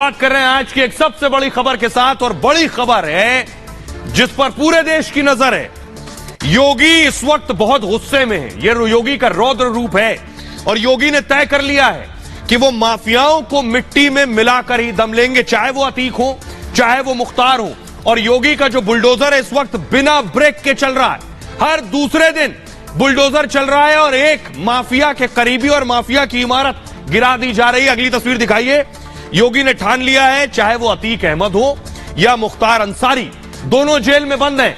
बात कर रहे हैं आज की एक सबसे बड़ी खबर के साथ, और बड़ी खबर है जिस पर पूरे देश की नजर है। योगी इस वक्त बहुत गुस्से में है। यह योगी का रौद्र रूप है और योगी ने तय कर लिया है कि वो माफियाओं को मिट्टी में मिलाकर ही दम लेंगे, चाहे वो अतीक हो, चाहे वो मुख्तार हो। और योगी का जो बुलडोजर है इस वक्त बिना ब्रेक के चल रहा है। हर दूसरे दिन बुलडोजर चल रहा है और एक माफिया के करीबी और माफिया की इमारत गिरा दी जा रही है। अगली तस्वीर दिखाइए। योगी ने ठान लिया है, चाहे वो अतीक अहमद हो या मुख्तार अंसारी, दोनों जेल में बंद हैं,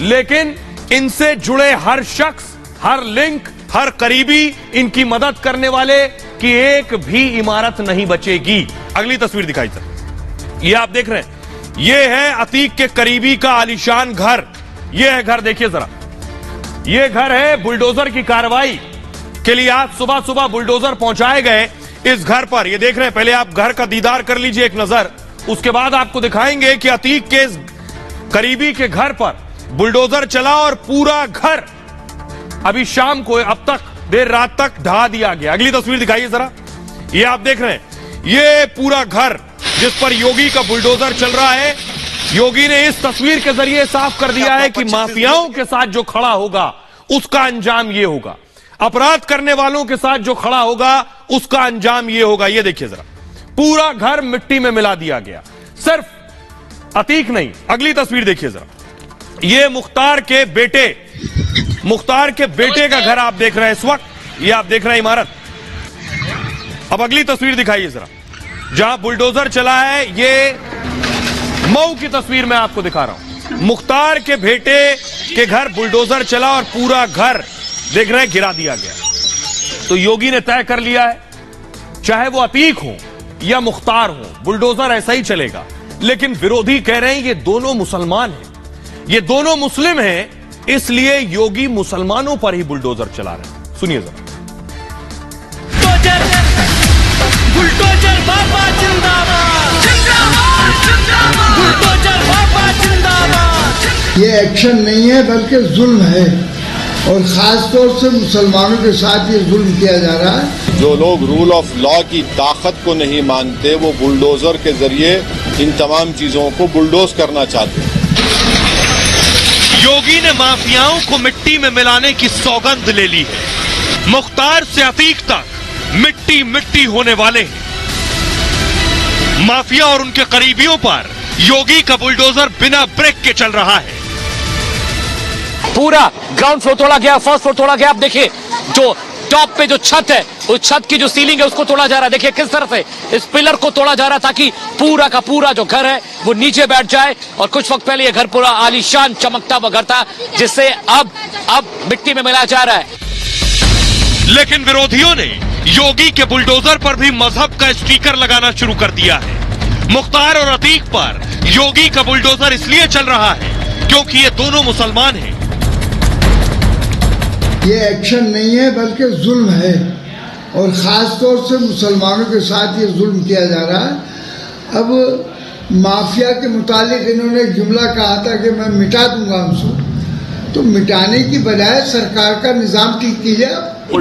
लेकिन इनसे जुड़े हर शख्स, हर लिंक, हर करीबी, इनकी मदद करने वाले की एक भी इमारत नहीं बचेगी। अगली तस्वीर दिखाई सर। ये आप देख रहे हैं, ये है अतीक के करीबी का आलीशान घर। ये है घर, देखिए जरा। ये घर है। बुलडोजर की कार्रवाई के लिए आज सुबह सुबह बुलडोजर पहुंचाए गए इस घर पर। ये देख रहे हैं, पहले आप घर का दीदार कर लीजिए एक नजर, उसके बाद आपको दिखाएंगे कि अतीक के करीबी के घर पर बुलडोजर चला और पूरा घर अभी शाम को, अब तक देर रात तक ढहा दिया गया। अगली तस्वीर दिखाइए जरा। ये आप देख रहे हैं, ये पूरा घर जिस पर योगी का बुलडोजर चल रहा है। योगी ने इस तस्वीर के जरिए साफ कर दिया है कि माफियाओं के साथ जो खड़ा होगा उसका अंजाम ये होगा, अपराध करने वालों के साथ जो खड़ा होगा उसका अंजाम ये होगा। ये देखिए जरा, पूरा घर मिट्टी में मिला दिया गया। सिर्फ अतीक नहीं, अगली तस्वीर देखिए जरा। ये मुख्तार के बेटे का घर आप देख रहे हैं इस वक्त। ये आप देख रहे हैं इमारत। अब अगली तस्वीर दिखाइए जरा, जहां बुलडोजर चला है। ये मऊ की तस्वीर मैं आपको दिखा रहा हूं। मुख्तार के बेटे के घर बुलडोजर चला और पूरा घर देख रहे हैं गिरा दिया गया। तो योगी ने तय कर लिया है, चाहे वो अतीक हो या मुख्तार हो, बुलडोजर ऐसा ही चलेगा। लेकिन विरोधी कह रहे हैं ये दोनों मुसलमान हैं, ये दोनों मुस्लिम हैं, इसलिए योगी मुसलमानों पर ही बुलडोजर चला रहे हैं। सुनिए जरा। बुलडोजर बाबा जिंदाबाद, बुलडोजर बाबा जिंदाबाद। ये एक्शन नहीं है बल्कि जुल्म है, और खास तौर से मुसलमानों के साथ ये जुल्म किया जा रहा है। जो लोग रूल ऑफ लॉ की ताकत को नहीं मानते, वो बुलडोजर के जरिए इन तमाम चीजों को बुलडोज करना चाहते हैं। योगी ने माफियाओं को मिट्टी में मिलाने की सौगंध ले ली है। मुख्तार से अतीक तक मिट्टी मिट्टी होने वाले हैं। माफिया और उनके करीबियों पर योगी का बुलडोजर बिना ब्रेक के चल रहा है। पूरा ग्राउंड फ्लोर तोड़ा गया, फर्स्ट फ्लोर तोड़ा गया। आप देखिए, जो टॉप पे जो छत है, उस छत की जो सीलिंग है उसको तोड़ा जा रहा है। देखिए किस तरह से इस पिलर को तोड़ा जा रहा है, ताकि पूरा का पूरा जो घर है वो नीचे बैठ जाए। और कुछ वक्त पहले ये घर पूरा आलीशान चमकता हुआ घर था, जिससे अब मिट्टी में मिलाया जा रहा है। लेकिन विरोधियों ने योगी के बुलडोजर पर भी मजहब का स्टिकर लगाना शुरू कर दिया है। मुख्तार और अतीक पर योगी का बुलडोजर इसलिए चल रहा है क्योंकि ये दोनों मुसलमान हैं। ये एक्शन नहीं है बल्कि जुल्म है, और खास तौर से मुसलमानों के साथ ये जुल्म किया जा रहा है। अब माफिया के मुतालिक इन्होंने एक जुमला कहा था कि मैं मिटा दूंगा उनको, तो मिटाने की बजाय सरकार का निजाम ठीक कीजिए।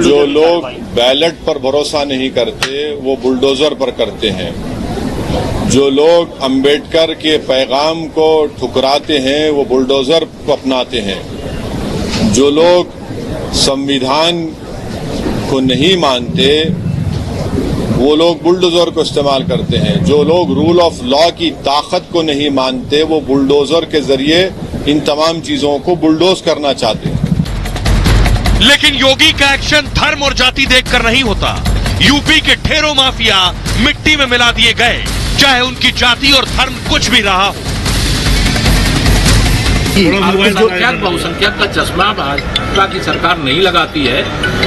जो लोग बैलेट पर भरोसा नहीं करते, वो बुलडोजर पर करते हैं। जो लोग अंबेडकर के पैगाम को ठुकराते हैं, वो बुलडोजर को अपनाते हैं। जो लोग संविधान को नहीं मानते, वो लोग बुलडोजर को इस्तेमाल करते हैं। जो लोग रूल ऑफ लॉ की ताकत को नहीं मानते, वो बुलडोजर के जरिए इन तमाम चीजों को बुलडोज करना चाहते हैं। लेकिन योगी का एक्शन धर्म और जाति देखकर नहीं होता। यूपी के ढेरों माफिया मिट्टी में मिला दिए गए, चाहे उनकी जाति और धर्म कुछ भी रहा हो। अल्पसंख्यक बहुसंख्यक का चश्मा भाजपा की सरकार नहीं लगाती है।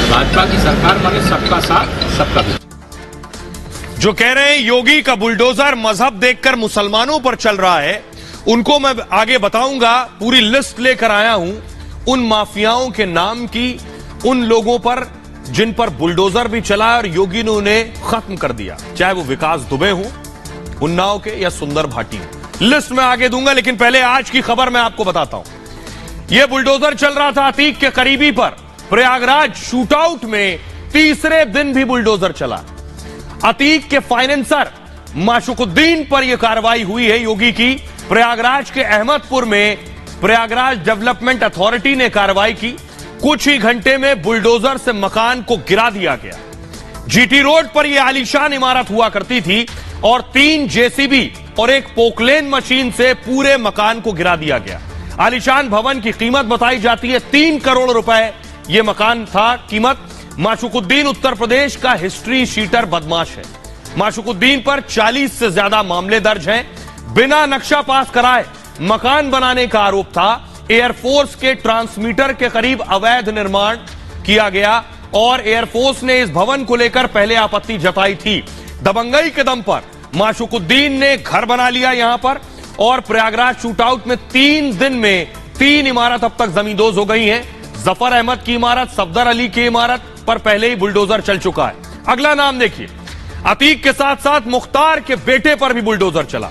भाजपा की सरकार माने सबका साथ सबका विकास। जो कह रहे हैं योगी का बुलडोजर मजहब देखकर मुसलमानों पर चल रहा है, उनको मैं आगे बताऊंगा। पूरी लिस्ट लेकर आया हूं उन माफियाओं के नाम की, उन लोगों पर जिन पर बुलडोजर भी चला और योगी ने उन्हें खत्म कर दिया, चाहे वो विकास दुबे हो, उन्नाव के, या सुंदर भाटी हो। लिस्ट में आगे दूंगा, लेकिन पहले आज की खबर मैं आपको बताता हूं। यह बुलडोजर चल रहा था अतीक के करीबी पर। प्रयागराज शूटआउट में तीसरे दिन भी बुलडोजर चला। अतीक के फाइनेंसर माशुकुद्दीन पर यह कार्रवाई हुई है योगी की। प्रयागराज के अहमदपुर में प्रयागराज डेवलपमेंट अथॉरिटी ने कार्रवाई की। कुछ ही घंटे में बुलडोजर से मकान को गिरा दिया गया। जीटी रोड पर यह आलीशान इमारत हुआ करती थी और 3 जेसीबी और एक पोकलेन मशीन से पूरे मकान को गिरा दिया गया। आलीशान भवन की कीमत बताई जाती है 3 करोड़ रुपए यह मकान था कीमत। माशुकुद्दीन उत्तर प्रदेश का हिस्ट्री शीटर बदमाश है। माशुकुद्दीन पर 40 से ज्यादा मामले दर्ज हैं। बिना नक्शा पास कराए मकान बनाने का आरोप था। एयरफोर्स के ट्रांसमीटर के करीब अवैध निर्माण किया गया और एयरफोर्स ने इस भवन को लेकर पहले आपत्ति जताई थी। दबंगई के दम पर माशुकुद्दीन ने घर बना लिया यहां पर और प्रयागराज शूटआउट में 3 दिन में 3 इमारत अब तक जमींदोज हो गई हैं। जफर अहमद की इमारत, सफदर अली की इमारत पर पहले ही बुलडोजर चल चुका है। अगला नाम देखिए, अतीक के साथ साथ मुख्तार के बेटे पर भी बुलडोजर चला।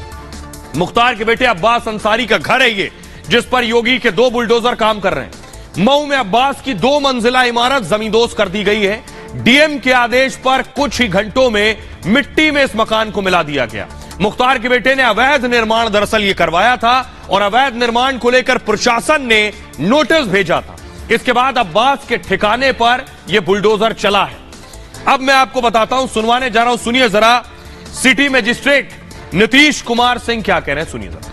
मुख्तार के बेटे अब्बास अंसारी का घर है ये, जिस पर योगी के 2 बुलडोजर काम कर रहे हैं। मऊ में अब्बास की 2 मंजिला इमारत जमींदोज कर दी गई है। डीएम के आदेश पर कुछ ही घंटों में मिट्टी में इस मकान को मिला दिया गया। मुख्तार के बेटे ने अवैध निर्माण दरअसल ये करवाया था और अवैध निर्माण को लेकर प्रशासन ने नोटिस भेजा था। इसके बाद अब्बास के ठिकाने पर यह बुलडोजर चला है। अब मैं आपको बताता हूं, सुनवाने जा रहा हूं, सुनिए जरा सिटी मजिस्ट्रेट नीतीश कुमार सिंह क्या कह रहे हैं, सुनिए जरा।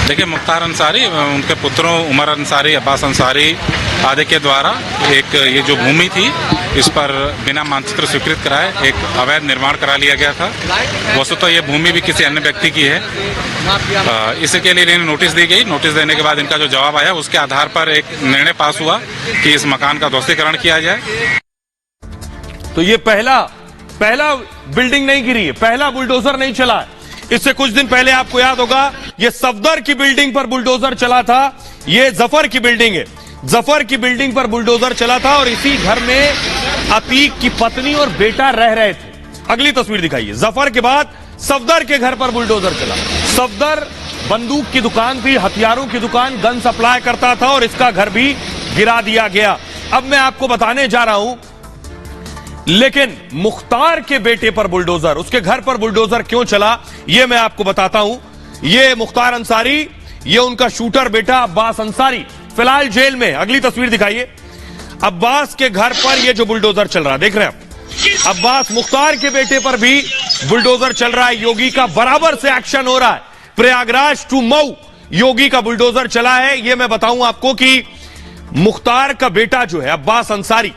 देखिए, मुख्तार अंसारी, उनके पुत्रों उमर अंसारी, अब्बास अंसारी आदि के द्वारा एक ये जो भूमि थी इस पर बिना मानचित्र स्वीकृत कराए एक अवैध निर्माण करा लिया गया था। वस्तुतः ये भूमि भी किसी अन्य व्यक्ति की है। इसके लिए इन्हें नोटिस दी गई। नोटिस देने के बाद इनका जो जवाब आया उसके आधार पर एक निर्णय पास हुआ कि इस मकान का ध्वस्तीकरण किया जाए। तो ये पहला बिल्डिंग नहीं गिरी है, पहला बुलडोजर नहीं चला है। इससे कुछ दिन पहले आपको याद होगा ये सफदर की बिल्डिंग पर बुलडोजर चला था। ये जफर की बिल्डिंग है, जफर की बिल्डिंग पर बुलडोजर चला था और इसी घर में अतीक की पत्नी और बेटा रह रहे थे। अगली तस्वीर दिखाइए, जफर के बाद सफदर के घर पर बुलडोजर चला। सफदर बंदूक की दुकान थी, हथियारों की दुकान, गन सप्लाई करता था और इसका घर भी गिरा दिया गया। अब मैं आपको बताने जा रहा हूं, लेकिन मुख्तार के बेटे पर बुलडोजर, उसके घर पर बुलडोजर क्यों चला यह मैं आपको बताता हूं। यह मुख्तार अंसारी, यह उनका शूटर बेटा अब्बास अंसारी फिलहाल जेल में। अगली तस्वीर दिखाइए, अब्बास के घर पर यह जो बुलडोजर चल रहा है, देख रहे हैं आप, अब्बास मुख्तार के बेटे पर भी बुलडोजर चल रहा है। योगी का बराबर से एक्शन हो रहा है। प्रयागराज टू मऊ योगी का बुलडोजर चला है। यह मैं बताऊं आपको कि मुख्तार का बेटा जो है अब्बास अंसारी,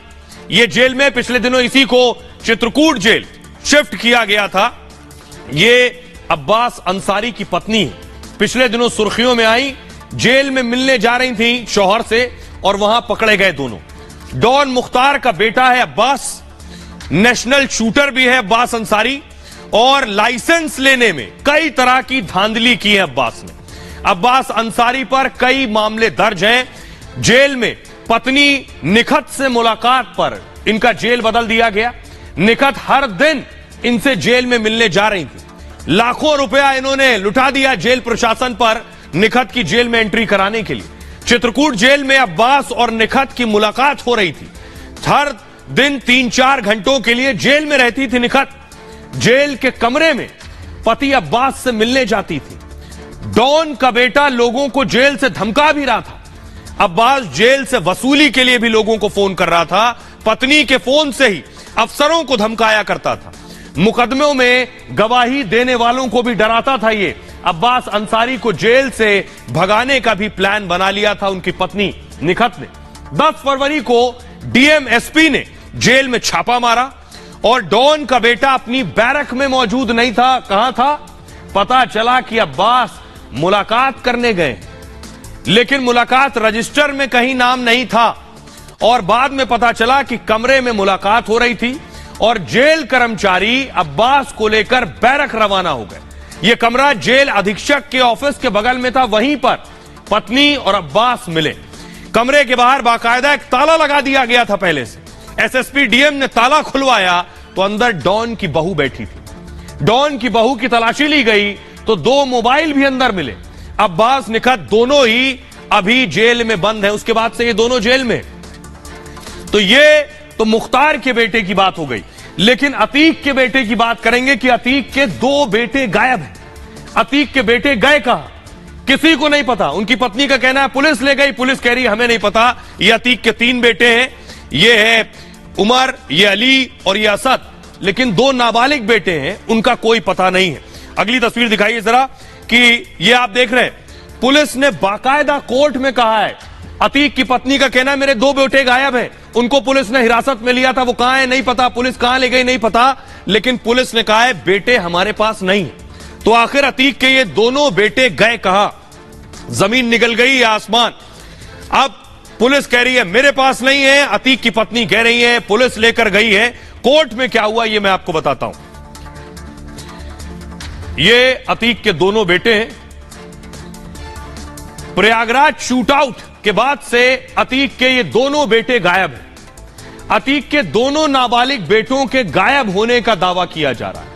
यह जेल में, पिछले दिनों इसी को चित्रकूट जेल शिफ्ट किया गया था। यह अब्बास अंसारी की पत्नी है, पिछले दिनों सुर्खियों में आई, जेल में मिलने जा रही थी शौहर से और वहां पकड़े गए दोनों। डॉन मुख्तार का बेटा है अब्बास, नेशनल शूटर भी है अब्बास अंसारी और लाइसेंस लेने में कई तरह की धांधली की है अब्बास ने। अब्बास अंसारी पर कई मामले दर्ज हैं। जेल में पत्नी निखत से मुलाकात पर इनका जेल बदल दिया गया। निखत हर दिन इनसे जेल में मिलने जा रही थी। लाखों रुपया इन्होंने लुटा दिया जेल प्रशासन पर निखत की जेल में एंट्री कराने के लिए। चित्रकूट जेल में अब्बास और निखत की मुलाकात हो रही थी। हर दिन 3-4 घंटों के लिए जेल में रहती थी निखत। जेल के कमरे में पति अब्बास से मिलने जाती थी। डॉन का बेटा लोगों को जेल से धमका भी रहा था। अब्बास जेल से वसूली के लिए भी लोगों को फोन कर रहा था। पत्नी के फोन से ही अफसरों को धमकाया करता था। मुकदमों में गवाही देने वालों को भी डराता था। ये अब्बास अंसारी को जेल से भगाने का भी प्लान बना लिया था उनकी पत्नी निखत ने। 10 फरवरी को डीएम एसपी ने जेल में छापा मारा और डॉन का बेटा अपनी बैरक में मौजूद नहीं था। कहां था? पता चला कि अब्बास मुलाकात करने गए, लेकिन मुलाकात रजिस्टर में कहीं नाम नहीं था और बाद में पता चला कि कमरे में मुलाकात हो रही थी और जेल कर्मचारी अब्बास को लेकर बैरक रवाना हो गए। यह कमरा जेल अधीक्षक के ऑफिस के बगल में था। वहीं पर पत्नी और अब्बास मिले। कमरे के बाहर बाकायदा एक ताला लगा दिया गया था पहले से। एसएसपी डीएम ने ताला खुलवाया तो अंदर डॉन की बहू बैठी थी। डॉन की बहू की तलाशी ली गई तो 2 मोबाइल भी अंदर मिले। अब्बास निखत दोनों ही अभी जेल में बंद है। उसके बाद से ये दोनों जेल में। तो ये तो मुख्तार के बेटे की बात हो गई। लेकिन अतीक के बेटे की बात करेंगे कि अतीक के 2 बेटे गायब हैं। अतीक के बेटे गए कहां, किसी को नहीं पता। उनकी पत्नी का कहना है पुलिस ले गई, पुलिस कह रही है हमें नहीं पता। ये अतीक के 3 बेटे हैं, ये है उमर, ये अली और ये असद, लेकिन 2 नाबालिग बेटे हैं, उनका कोई पता नहीं है। अगली तस्वीर दिखाइए जरा कि ये आप देख रहे हैं, पुलिस ने बाकायदा कोर्ट में कहा है, अतीक की पत्नी का कहना है मेरे 2 बेटे गायब हैं, उनको पुलिस ने हिरासत में लिया था, वो कहां है नहीं पता, पुलिस कहां ले गई नहीं पता, लेकिन पुलिस ने कहा है बेटे हमारे पास नहीं है। तो आखिर अतीक के ये दोनों बेटे गए कहां, जमीन निकल गई या आसमान। अब पुलिस कह रही है मेरे पास नहीं है, अतीक की पत्नी कह रही है पुलिस लेकर गई है। कोर्ट में क्या हुआ ये मैं आपको बताता हूं। ये अतीक के दोनों बेटे हैं। प्रयागराज शूटआउट के बाद से अतीक के ये दोनों बेटे गायब हैं। अतीक के दोनों नाबालिग बेटों के गायब होने का दावा किया जा रहा है।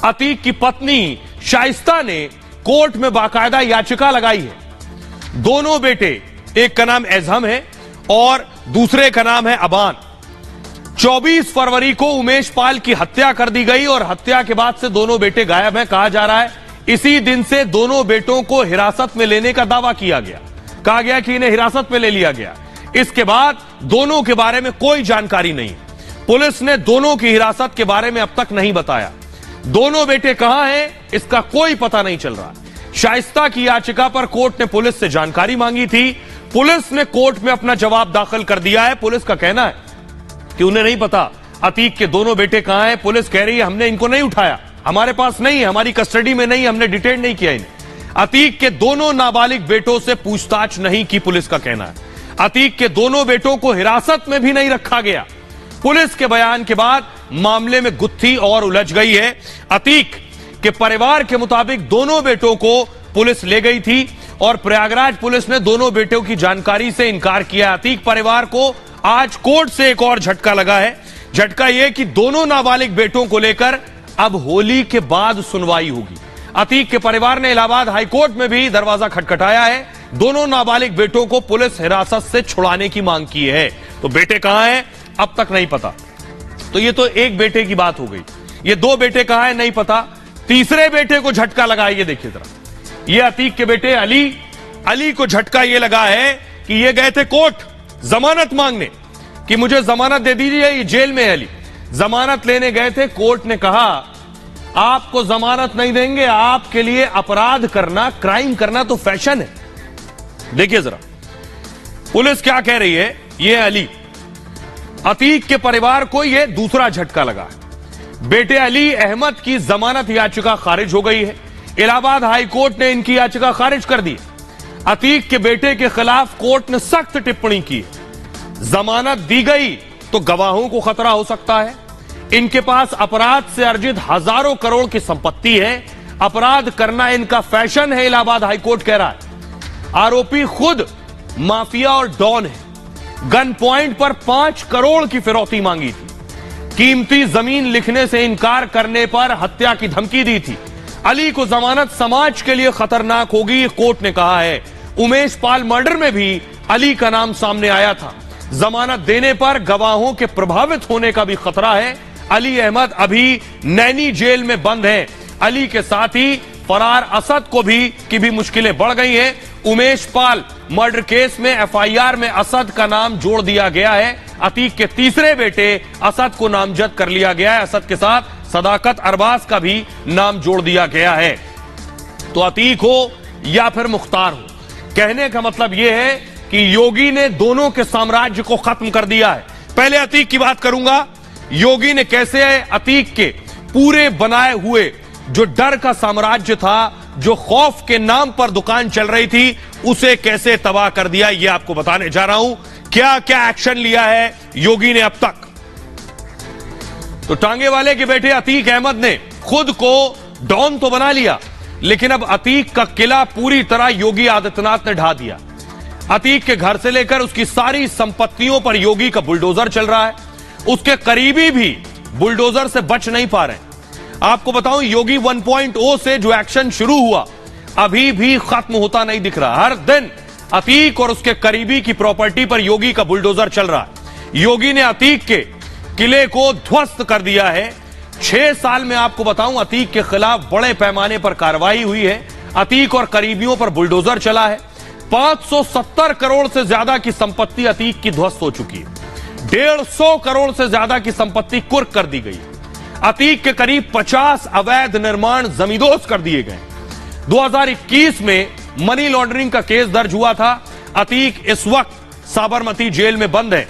अतीक की पत्नी शाइस्ता ने कोर्ट में बाकायदा याचिका लगाई है। दोनों बेटे, एक का नाम एजहम है और दूसरे का नाम है अबान। 24 फरवरी को उमेश पाल की हत्या कर दी गई और हत्या के बाद से दोनों बेटे गायब हैं। कहा जा रहा है इसी दिन से दोनों बेटों को हिरासत में लेने का दावा किया गया। कहा गया कि इन्हें हिरासत में ले लिया गया। इसके बाद दोनों के बारे में कोई जानकारी नहीं। पुलिस ने दोनों की हिरासत के बारे में अब तक नहीं बताया। दोनों बेटे कहां हैं इसका कोई पता नहीं चल रहा। शाइस्ता की याचिका पर कोर्ट ने पुलिस से जानकारी मांगी थी। पुलिस ने कोर्ट में अपना जवाब दाखिल कर दिया है। पुलिस का कहना है कि उन्हें नहीं पता अतीक के दोनों बेटे कहां हैं। पुलिस कह रही है हमने इनको नहीं उठाया, हमारे पास नहीं है, हमारी कस्टडी में नहीं, हमने डिटेन नहीं किया इन्हें। अतीक के दोनों नाबालिग बेटों से पूछताछ नहीं की, पुलिस का कहना है। अतीक के दोनों बेटों को हिरासत में भी नहीं रखा गया। पुलिस के बयान के बाद मामले में गुत्थी और उलझ गई है। अतीक के परिवार के मुताबिक दोनों बेटों को पुलिस ले गई थी और प्रयागराज पुलिस ने दोनों बेटों की जानकारी से इनकार किया। अतीक परिवार को आज कोर्ट से एक और झटका लगा है। झटका यह कि दोनों नाबालिग बेटों को लेकर अब होली के बाद सुनवाई होगी। अतीक के परिवार ने इलाहाबाद हाईकोर्ट में भी दरवाजा खटखटाया है। दोनों नाबालिग बेटों को पुलिस हिरासत से छुड़ाने की मांग की है। तो बेटे कहां हैं अब तक नहीं पता। तो ये तो एक बेटे की बात हो गई। ये 2 बेटे कहां हैं नहीं पता। तीसरे बेटे को झटका लगा, ये देखिए जरा, ये अतीक के बेटे अली को झटका ये लगा है कि ये गए थे कोर्ट जमानत मांगने कि मुझे जमानत दे दीजिए, ये जेल में है अली। जमानत लेने गए थे, कोर्ट ने कहा आपको जमानत नहीं देंगे, आपके लिए अपराध करना, क्राइम करना तो फैशन है। देखिए जरा पुलिस क्या कह रही है। ये अली, अतीक के परिवार को यह दूसरा झटका लगा है। बेटे अली अहमद की जमानत याचिका खारिज हो गई है। इलाहाबाद हाईकोर्ट ने इनकी याचिका खारिज कर दी। अतीक के बेटे के खिलाफ कोर्ट ने सख्त टिप्पणी की। जमानत दी गई तो गवाहों को खतरा हो सकता है। इनके पास अपराध से अर्जित हजारों करोड़ की संपत्ति है। अपराध करना इनका फैशन है, इलाहाबाद हाईकोर्ट कह रहा है। आरोपी खुद माफिया और डॉन है। गन पॉइंट पर 5 करोड़ की फिरौती मांगी थी। कीमती जमीन लिखने से इनकार करने पर हत्या की धमकी दी थी। अली को जमानत समाज के लिए खतरनाक होगी, कोर्ट ने कहा है। उमेश पाल मर्डर में भी अली का नाम सामने आया था। जमानत देने पर गवाहों के प्रभावित होने का भी खतरा है। अली अहमद अभी नैनी जेल में बंद है। अली के साथ ही फरार असद को भी मुश्किलें बढ़ गई हैं। उमेश पाल मर्डर केस में एफआईआर में असद का नाम जोड़ दिया गया है। अतीक के तीसरे बेटे असद को नामजद कर लिया गया है। असद के साथ सदाकत अरबाज का भी नाम जोड़ दिया गया है। तो अतीक हो या फिर मुख्तार हो, कहने का मतलब यह है कि योगी ने दोनों के साम्राज्य को खत्म कर दिया है। पहले अतीक की बात करूंगा। योगी ने कैसे अतीक के पूरे बनाए हुए जो डर का साम्राज्य था, जो खौफ के नाम पर दुकान चल रही थी, उसे कैसे तबाह कर दिया, यह आपको बताने जा रहा हूं। क्या क्या एक्शन लिया है योगी ने अब तक। तो टांगे वाले के बेटे अतीक अहमद ने खुद को डॉन तो बना लिया, लेकिन अब अतीक का किला पूरी तरह योगी आदित्यनाथ ने ढा दिया। अतीक के घर से लेकर उसकी सारी संपत्तियों पर योगी का बुलडोजर चल रहा है। उसके करीबी भी बुलडोजर से बच नहीं पा रहे। आपको बताऊं, योगी 1.0 से जो एक्शन शुरू हुआ अभी भी खत्म होता नहीं दिख रहा। हर दिन अतीक और उसके करीबी की प्रॉपर्टी पर योगी का बुलडोजर चल रहा है। योगी ने अतीक के किले को ध्वस्त कर दिया है। 6 साल में आपको बताऊं, अतीक के खिलाफ बड़े पैमाने पर कार्रवाई हुई है। अतीक और करीबियों पर बुलडोजर चला है। 570 करोड़ से ज्यादा की संपत्ति अतीक की ध्वस्त हो चुकी है। 150 करोड़ से ज्यादा की संपत्ति कुर्क कर दी गई है। अतीक के करीब 50 अवैध निर्माण जमींदोज कर दिए गए। 2021 में मनी लॉन्ड्रिंग का केस दर्ज हुआ था। अतीक इस वक्त साबरमती जेल में बंद है।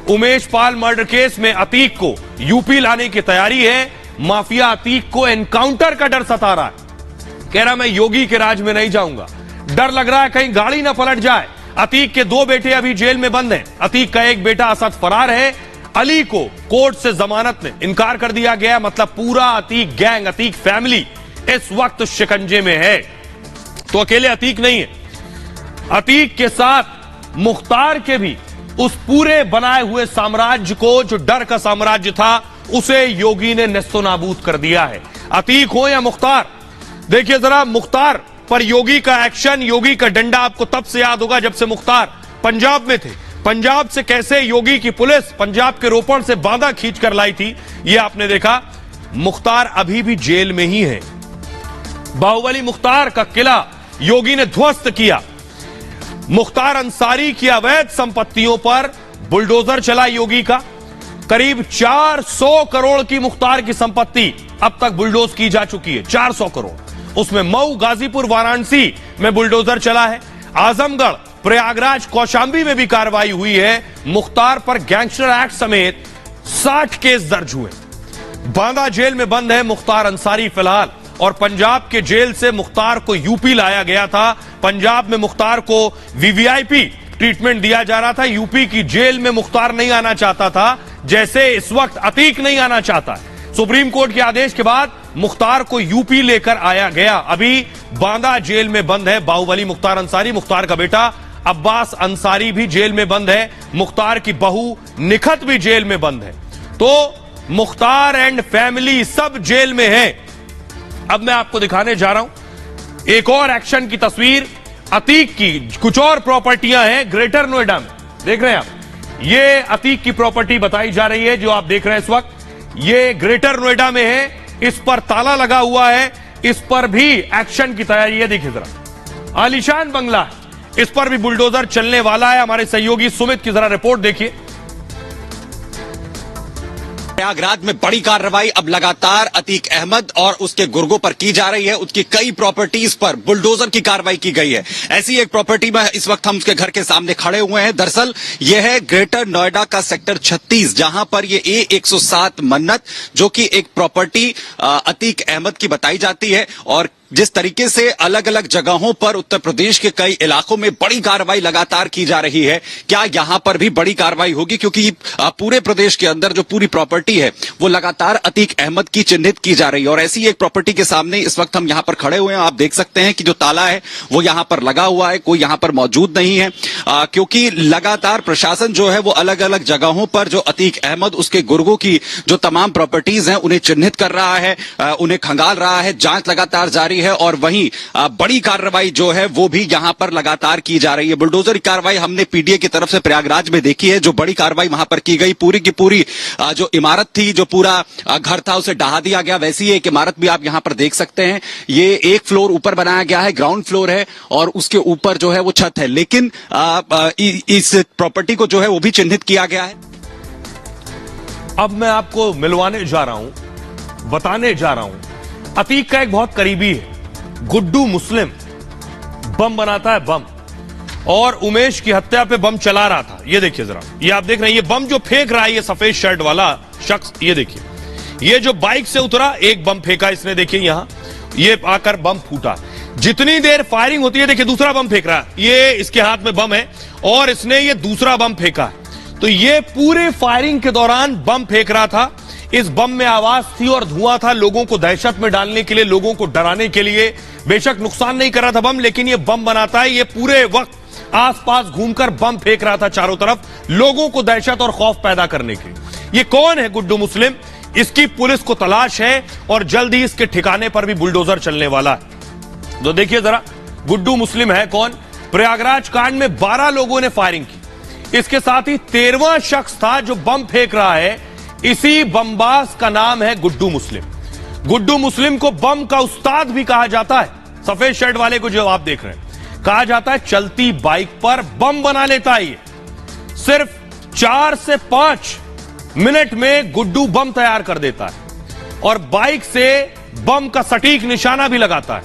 उमेश पाल मर्डर केस में अतीक को यूपी लाने की तैयारी है। माफिया अतीक को एनकाउंटर का डर सता रहा है। कह रहा मैं योगी के राज में नहीं जाऊंगा, डर लग रहा है कहीं गाड़ी ना पलट जाए। अतीक के 2 बेटे अभी जेल में बंद हैं। अतीक का एक बेटा असद फरार है। अली को कोर्ट से जमानत में इनकार कर दिया गया। मतलब पूरा अतीक गैंग, अतीक फैमिली इस वक्त शिकंजे में है। तो अकेले अतीक नहीं है, अतीक के साथ मुख्तार के भी उस पूरे बनाए हुए साम्राज्य को, जो डर का साम्राज्य था, उसे योगी ने नेस्तोनाबूद कर दिया है। अतीक हो या मुख्तार, देखिए जरा मुख्तार पर योगी का एक्शन, योगी का डंडा आपको तब से याद होगा जब से मुख्तार पंजाब में थे। पंजाब से कैसे योगी की पुलिस पंजाब के रोपड़ से बांदा खींचकर लाई थी, यह आपने देखा। मुख्तार अभी भी जेल में ही है। बाहुबली मुख्तार का किला योगी ने ध्वस्त किया। मुख्तार अंसारी की अवैध संपत्तियों पर बुलडोजर चला योगी का। करीब 400 करोड़ की मुख्तार की संपत्ति अब तक बुलडोज की जा चुकी है। 400 करोड़, उसमें मऊ, गाजीपुर, वाराणसी में बुलडोजर चला है। आजमगढ़, प्रयागराज, कौशांबी में भी कार्रवाई हुई है। मुख्तार पर गैंगस्टर एक्ट समेत 60 केस दर्ज हुए। बांदा जेल में बंद है मुख्तार अंसारी फिलहाल। और पंजाब के जेल से मुख्तार को यूपी लाया गया था। पंजाब में मुख्तार को वीवीआईपी ट्रीटमेंट दिया जा रहा था। यूपी की जेल में मुख्तार नहीं आना चाहता था, जैसे इस वक्त अतीक नहीं आना चाहता है। सुप्रीम कोर्ट के आदेश के बाद मुख्तार को यूपी लेकर आया गया। अभी बांदा जेल में बंद है बाहुबली मुख्तार अंसारी। मुख्तार का बेटा अब्बास अंसारी भी जेल में बंद है। मुख्तार की बहू निखत भी जेल में बंद है। तो मुख्तार एंड फैमिली सब जेल में है। अब मैं आपको दिखाने जा रहा हूं एक और एक्शन की तस्वीर। अतीक की कुछ और प्रॉपर्टियां हैं ग्रेटर नोएडा में, देख रहे हैं आप। ये अतीक की प्रॉपर्टी बताई जा रही है जो आप देख रहे हैं इस वक्त। ये ग्रेटर नोएडा में है। इस पर ताला लगा हुआ है। इस पर भी एक्शन की तैयारी है। देखिए जरा, आलीशान बंगला है, इस पर भी बुलडोजर चलने वाला है। हमारे सहयोगी सुमित की जरा रिपोर्ट देखिए। प्रयागराज में बड़ी कार्रवाई अब लगातार अतीक अहमद और उसके गुर्गों पर की जा रही है। उसकी कई प्रॉपर्टीज पर बुलडोजर की कार्रवाई की गई है। ऐसी एक प्रॉपर्टी में इस वक्त हम उसके घर के सामने खड़े हुए हैं। दरअसल यह है ग्रेटर नोएडा का सेक्टर 36, जहां पर ये A107 मन्नत, जो कि एक प्रॉपर्टी अतीक अहमद की बताई जाती है। और जिस तरीके से अलग अलग जगहों पर उत्तर प्रदेश के कई इलाकों में बड़ी कार्रवाई लगातार की जा रही है, क्या यहां पर भी बड़ी कार्रवाई होगी? क्योंकि पूरे प्रदेश के अंदर जो पूरी प्रॉपर्टी है वो लगातार अतीक अहमद की चिन्हित की जा रही है। और ऐसी एक प्रॉपर्टी के सामने इस वक्त हम यहां पर खड़े हुए हैं। आप देख सकते हैं कि जो ताला है वो यहां पर लगा हुआ है, कोई यहां पर मौजूद नहीं है, क्योंकि लगातार प्रशासन जो है वो अलग अलग जगहों पर जो अतीक अहमद, उसके गुर्गों की जो तमाम प्रॉपर्टीज हैं उन्हें चिन्हित कर रहा है, उन्हें खंगाल रहा है। जांच लगातार जारी है और वहीं बड़ी कार्रवाई जो है वो भी यहां पर लगातार की जा रही है। बुलडोजर की कार्रवाई हमने पीडीए की तरफ से प्रयागराज में देखी है। जो बड़ी कार्रवाई वहां पर की गई, पूरी की पूरी जो इमारत थी, जो पूरा घर था, उसे ढहा दिया गया। वैसी एक इमारत भी आप यहां पर देख सकते हैं। ये एक फ्लोर ऊपर बनाया गया है, ग्राउंड फ्लोर है, और उसके ऊपर जो है वो छत है। लेकिन इस प्रॉपर्टी को जो है वो भी चिन्हित किया गया है। अब मैं आपको मिलवाने जा रहा हूं, बताने जा रहा हूं, अतीक का एक बहुत करीबी है, गुड्डू मुस्लिम, बम बनाता है, बम, और उमेश की हत्या पे बम चला रहा था। ये देखिए जरा, ये आप देख रहे हैं, ये बम जो फेंक रहा है, ये सफेद शर्ट वाला शख्स, ये देखिए, ये जो बाइक से उतरा, एक बम फेंका इसने, देखिए यहां, ये आकर बम फूटा। जितनी देर फायरिंग होती है, देखिए दूसरा बम फेंक रहा है, ये इसके हाथ में बम है और इसने ये दूसरा बम फेंका है। तो ये पूरे फायरिंग के दौरान बम फेंक रहा था। इस बम में आवाज थी और धुआं था, लोगों को दहशत में डालने के लिए, लोगों को डराने के लिए। बेशक नुकसान नहीं कर रहा था बम, लेकिन ये बम बनाता है। ये पूरे वक्त आसपास घूमकर बम फेंक रहा था चारों तरफ, लोगों को दहशत और खौफ पैदा करने के लिए। ये कौन है गुड्डू मुस्लिम? इसकी पुलिस को तलाश है और जल्द ही इसके ठिकाने पर भी बुलडोजर चलने वाला है। तो देखिए जरा, गुड्डू मुस्लिम है कौन? प्रयागराज कांड में 12 लोगों ने फायरिंग की। इसके साथ ही 13वां शख्स था जो बम फेंक रहा है। इसी बमबाज का नाम है गुड्डू मुस्लिम। गुड्डू मुस्लिम को बम का उस्ताद भी कहा जाता है। सफेद शर्ट वाले को जो आप देख रहे हैं, कहा जाता है चलती बाइक पर बम बना लेता है ये। सिर्फ 4 से 5 मिनट में गुड्डू बम तैयार कर देता है और बाइक से बम का सटीक निशाना भी लगाता है।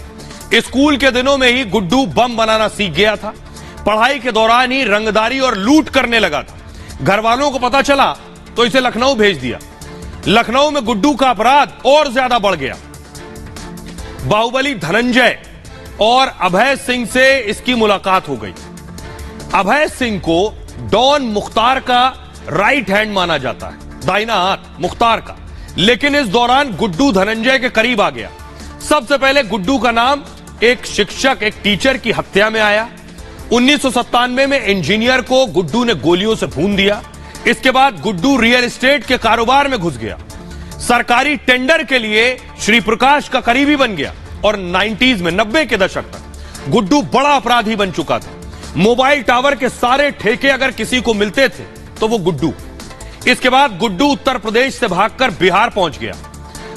स्कूल के दिनों में ही गुड्डू बम बनाना सीख गया था। पढ़ाई के दौरान ही रंगदारी और लूट करने लगा था। घर वालों को पता चला तो इसे लखनऊ भेज दिया। लखनऊ में गुड्डू का अपराध और ज्यादा बढ़ गया। बाहुबली धनंजय और अभय सिंह से इसकी मुलाकात हो गई। अभय सिंह को डॉन मुख्तार का राइट हैंड माना जाता है, दाहिना हाथ मुख्तार का। लेकिन इस दौरान गुड्डू धनंजय के करीब आ गया। सबसे पहले गुड्डू का नाम एक शिक्षक, एक टीचर की हत्या में आया। 1997 में इंजीनियर को गुड्डू ने गोलियों से भून दिया। इसके बाद गुड्डू रियल एस्टेट के कारोबार में घुस गया। सरकारी टेंडर के लिए श्री प्रकाश का करीबी बन गया और 90s में 90 के दशक तक गुड्डू बड़ा अपराधी बन चुका था। मोबाइल टावर के सारे ठेके अगर किसी को मिलते थे तो वो गुड्डू। इसके बाद गुड्डू उत्तर प्रदेश से भागकर बिहार पहुंच गया।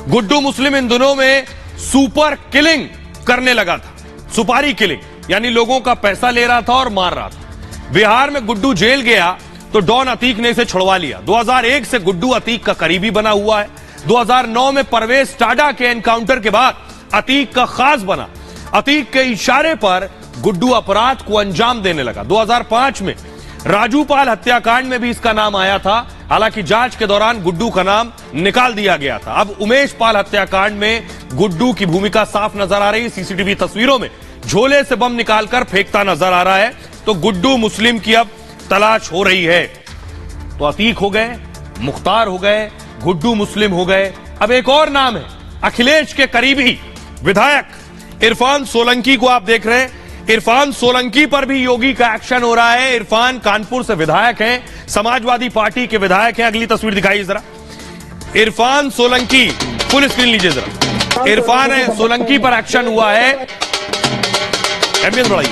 गुड्डू मुस्लिम इन दिनों में सुपर किलिंग करने लगा था। सुपारी किलिंग यानी लोगों का पैसा ले रहा था और मार रहा था। बिहार में गुड्डू जेल गया तो डॉन अतीक ने इसे छुड़वा लिया। 2001 से गुड्डू अतीक का करीबी बना हुआ है। 2009 में परवेज टाडा के एनकाउंटर के बाद अतीक का खास बना। अतीक के इशारे पर गुड्डू अपराध को अंजाम देने लगा। 2005 में राजूपाल हत्याकांड में भी इसका नाम आया था। हालांकि जांच के दौरान गुड्डू का नाम निकाल दिया गया था। अब उमेश पाल हत्याकांड में गुड्डू की भूमिका साफ नजर आ रही है। सीसीटीवी तस्वीरों में झोले से बम निकालकर फेंकता नजर आ रहा है। तो गुड्डू मुस्लिम की अब तलाश हो रही है। तो अतीक हो गए, मुख्तार हो गए, गुड्डू मुस्लिम हो गए। अब एक और नाम है, अखिलेश के करीबी विधायक इरफान सोलंकी को आप देख रहे हैं। इरफान सोलंकी पर भी योगी का एक्शन हो रहा है। इरफान कानपुर से विधायक हैं, समाजवादी पार्टी के विधायक हैं। अगली तस्वीर दिखाइए जरा। इरफान सोलंकी, फुल स्क्रीन लीजिए जरा। इरफान सोलंकी पर एक्शन हुआ है। एम्बियंस बढ़ाइए।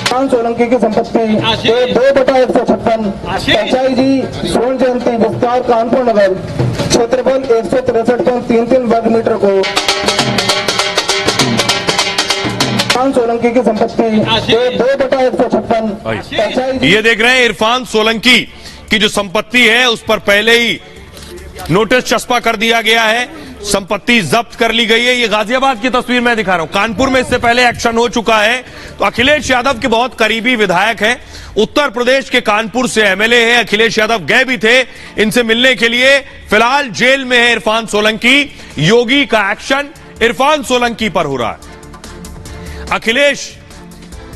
इरफान सोलंकी की संपत्ति 2/156 पंचाई जी स्वर्ण जयंती विस्तार कानपुर नगर क्षेत्रफल 163.33 वर्ग मीटर को इरफान सोलंकी की संपत्ति 2/156। ये देख रहे हैं इरफान सोलंकी की जो संपत्ति है उस पर पहले ही नोटिस चस्पा कर दिया गया है। संपत्ति जब्त कर ली गई है। ये गाजियाबाद की तस्वीर मैं दिखा रहा हूं। कानपुर में इससे पहले एक्शन हो चुका है। तो अखिलेश यादव के बहुत करीबी विधायक हैं। उत्तर प्रदेश के कानपुर से एमएलए हैं। अखिलेश यादव गए भी थे इनसे मिलने के लिए। फिलहाल जेल में है इरफान सोलंकी। योगी का एक्शन इरफान सोलंकी पर हो रहा है। अखिलेश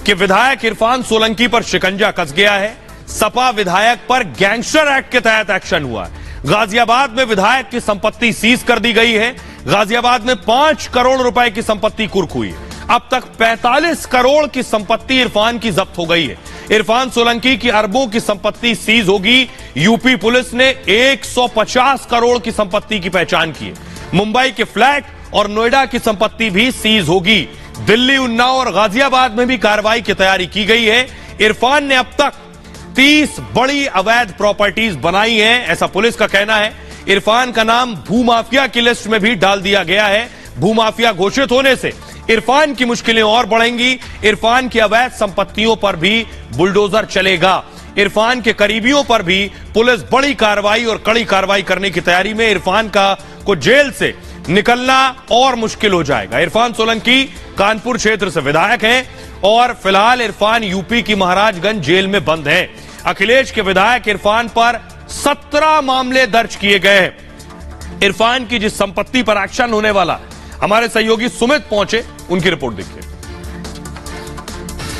के विधायक इरफान सोलंकी पर शिकंजा कस गया है। सपा विधायक पर गैंगस्टर एक्ट के तहत एक्शन हुआ है। गाजियाबाद में विधायक की संपत्ति सीज कर दी गई है। गाजियाबाद में 5 करोड़ रुपए की संपत्ति कुर्क हुई है। अब तक 45 करोड़ की संपत्ति इरफान की जब्त हो गई है। इरफान सोलंकी की अरबों की संपत्ति सीज होगी। यूपी पुलिस ने 150 करोड़ की संपत्ति की पहचान की है। मुंबई के फ्लैट और नोएडा की संपत्ति भी सीज होगी। दिल्ली, उन्नाव और गाजियाबाद में भी कार्रवाई की तैयारी की गई है। इरफान ने अब तक 30 बड़ी अवैध प्रॉपर्टीज बनाई हैं, ऐसा पुलिस का कहना है। इरफान का नाम भूमाफिया की लिस्ट में भी डाल दिया गया है। भूमाफिया घोषित होने से इरफान की मुश्किलें और बढ़ेंगी। इरफान की अवैध संपत्तियों पर भी बुलडोजर चलेगा। इरफान के करीबियों पर भी पुलिस बड़ी कार्रवाई और कड़ी कार्रवाई करने की तैयारी में। इरफान को जेल से निकलना और मुश्किल हो जाएगा। इरफान सोलंकी कानपुर क्षेत्र से विधायक हैं और फिलहाल इरफान यूपी की महाराजगंज जेल में बंद है। अखिलेश के विधायक इरफान पर 17 मामले दर्ज किए गए हैं। इरफान की जिस संपत्ति पर एक्शन होने वाला, हमारे सहयोगी सुमित पहुंचे, उनकी रिपोर्ट देखिए।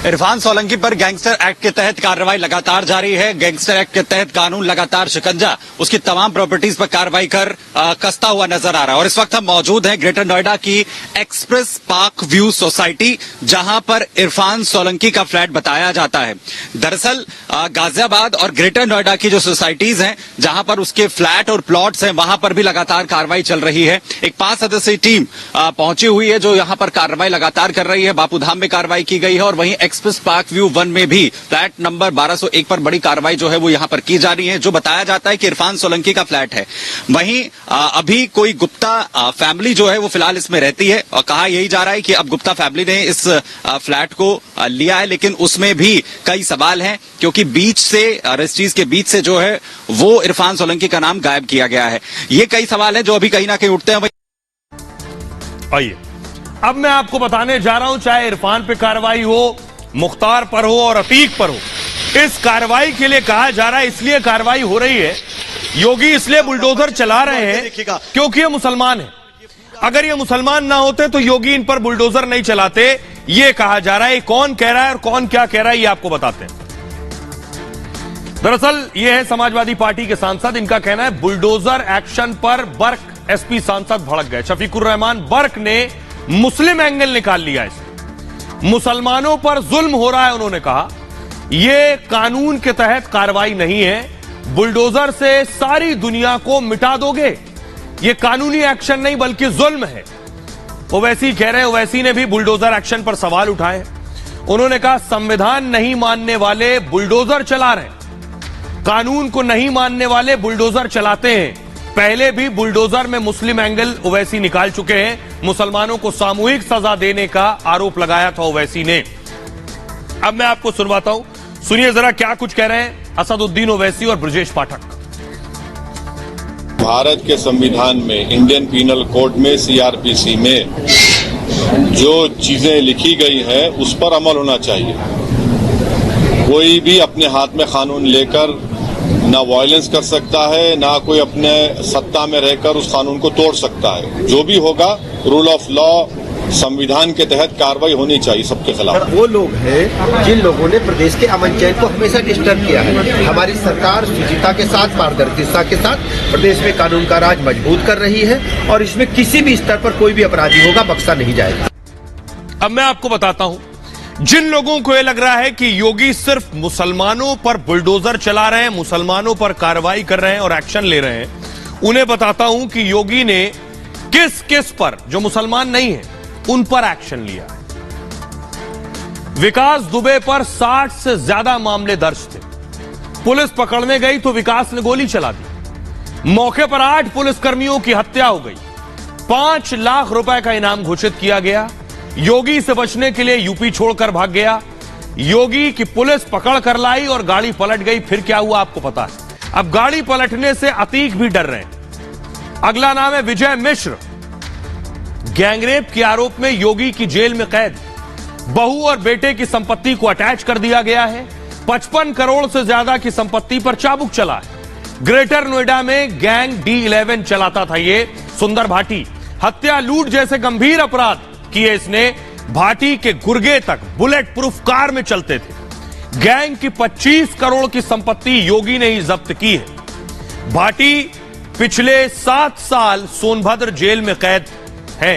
इरफान सोलंकी पर गैंगस्टर एक्ट के तहत कार्रवाई लगातार जारी है। गैंगस्टर एक्ट के तहत कानून लगातार शिकंजा उसकी तमाम प्रॉपर्टीज पर कार्रवाई कर कसता हुआ नजर आ रहा है। और इस वक्त हम मौजूद हैं ग्रेटर नोएडा की एक्सप्रेस पार्क व्यू सोसाइटी, जहां पर इरफान सोलंकी का फ्लैट बताया जाता है। दरअसल गाजियाबाद और ग्रेटर नोएडा की जो सोसाइटीज हैं, जहां पर उसके फ्लैट और प्लॉट्स हैं, वहां पर भी लगातार कार्रवाई चल रही है। एक 5 सदस्यीय टीम पहुंची हुई है जो यहां पर कार्रवाई लगातार कर रही है। बापूधाम में कार्रवाई की गई है और वहीं एक्सप्रेस पार्क व्यू 1 में भी फ्लैट नंबर 1201 पर बड़ी कार्रवाई जो है वो यहां पर की जा रही है। जो बताया जाता है कि इरफान सोलंकी का फ्लैट है। वहीं अभी कोई गुप्ता फैमिली जो है वो फिलहाल इसमें रहती है और कहा यही जा रहा है कि अब गुप्ता फैमिली ने इस फ्लैट को लिया है, लेकिन उसमें भी कई सवाल हैं क्योंकि बीच से रजिस्ट्रीज के बीच से जो है वो इरफान सोलंकी का नाम गायब किया गया है। ये कई सवाल हैं जो अभी कहीं ना कहीं उठते हैं। आइए अब मैं आपको बताने जा रहा हूं, चाहे इरफान पे कार्रवाई हो, मुख्तार पर हो और अतीक पर हो, इस कार्रवाई के लिए कहा जा रहा है, इसलिए कार्रवाई हो रही है, योगी इसलिए बुलडोजर चला रहे हैं क्योंकि ये मुसलमान है। अगर ये मुसलमान ना होते तो योगी इन पर बुलडोजर नहीं चलाते, ये कहा जा रहा है। कौन कह रहा है और कौन क्या कह रहा है ये आपको बताते हैं। दरअसल ये है समाजवादी पार्टी के सांसद, इनका कहना है बुलडोजर एक्शन पर बर्क एसपी सांसद भड़क गए। शफीकुर रहमान बर्क ने मुस्लिम एंगल निकाल लिया इसे, मुसलमानों पर जुल्म हो रहा है उन्होंने कहा। यह कानून के तहत कार्रवाई नहीं है, बुलडोजर से सारी दुनिया को मिटा दोगे, यह कानूनी एक्शन नहीं बल्कि जुल्म है। ओवैसी कह रहे हैं, ओवैसी ने भी बुलडोजर एक्शन पर सवाल उठाए। उन्होंने कहा संविधान नहीं मानने वाले बुलडोजर चला रहे हैं, कानून को नहीं मानने वाले बुलडोजर चलाते हैं। पहले भी बुलडोजर में मुस्लिम एंगल ओवैसी निकाल चुके हैं, मुसलमानों को सामूहिक सजा देने का आरोप लगाया था ओवैसी ने। अब मैं आपको सुनवाता हूं, सुनिए जरा क्या कुछ कह रहे हैं असदुद्दीन ओवैसी और ब्रजेश पाठक। भारत के संविधान में, इंडियन पीनल कोड में, सीआरपीसी में जो चीजें लिखी गई है उस पर अमल होना चाहिए। कोई भी अपने हाथ में कानून लेकर ना वायलेंस कर सकता है, ना कोई अपने सत्ता में रहकर उस कानून को तोड़ सकता है। जो भी होगा रूल ऑफ लॉ, संविधान के तहत कार्रवाई होनी चाहिए सबके खिलाफ। वो लोग हैं जिन लोगों ने प्रदेश के अमन चैन को हमेशा डिस्टर्ब किया है। हमारी सरकार शुचिता के साथ, पारदर्शिता के साथ प्रदेश में कानून का राज मजबूत कर रही है और इसमें किसी भी स्तर पर कोई भी अपराधी होगा बख्शा नहीं जाएगा। अब मैं आपको बताता हूं, जिन लोगों को यह लग रहा है कि योगी सिर्फ मुसलमानों पर बुलडोजर चला रहे हैं, मुसलमानों पर कार्रवाई कर रहे हैं और एक्शन ले रहे हैं, उन्हें बताता हूं कि योगी ने किस किस पर, जो मुसलमान नहीं है उन पर एक्शन लिया है। विकास दुबे पर 60 से ज्यादा मामले दर्ज थे। पुलिस पकड़ने गई तो विकास ने गोली चला दी। मौके पर 8 पुलिसकर्मियों की हत्या हो गई। 5 लाख रुपए का इनाम घोषित किया गया। योगी से बचने के लिए यूपी छोड़कर भाग गया। योगी की पुलिस पकड़ कर लाई और गाड़ी पलट गई। फिर क्या हुआ आपको पता है। अब गाड़ी पलटने से अतीक भी डर रहे हैं। अगला नाम है विजय मिश्र। गैंगरेप के आरोप में योगी की जेल में कैद। बहू और बेटे की संपत्ति को अटैच कर दिया गया है। 55 करोड़ से ज्यादा की संपत्ति पर चाबुक चला है। ग्रेटर नोएडा में गैंग D11 चलाता था ये सुंदर भाटी। हत्या, लूट जैसे गंभीर अपराध किए इसने। भाटी के गुर्गे तक बुलेट प्रूफ कार में चलते थे। गैंग की 25 करोड़ की संपत्ति योगी ने ही जब्त की है। भाटी पिछले 7 साल सोनभद्र जेल में कैद है।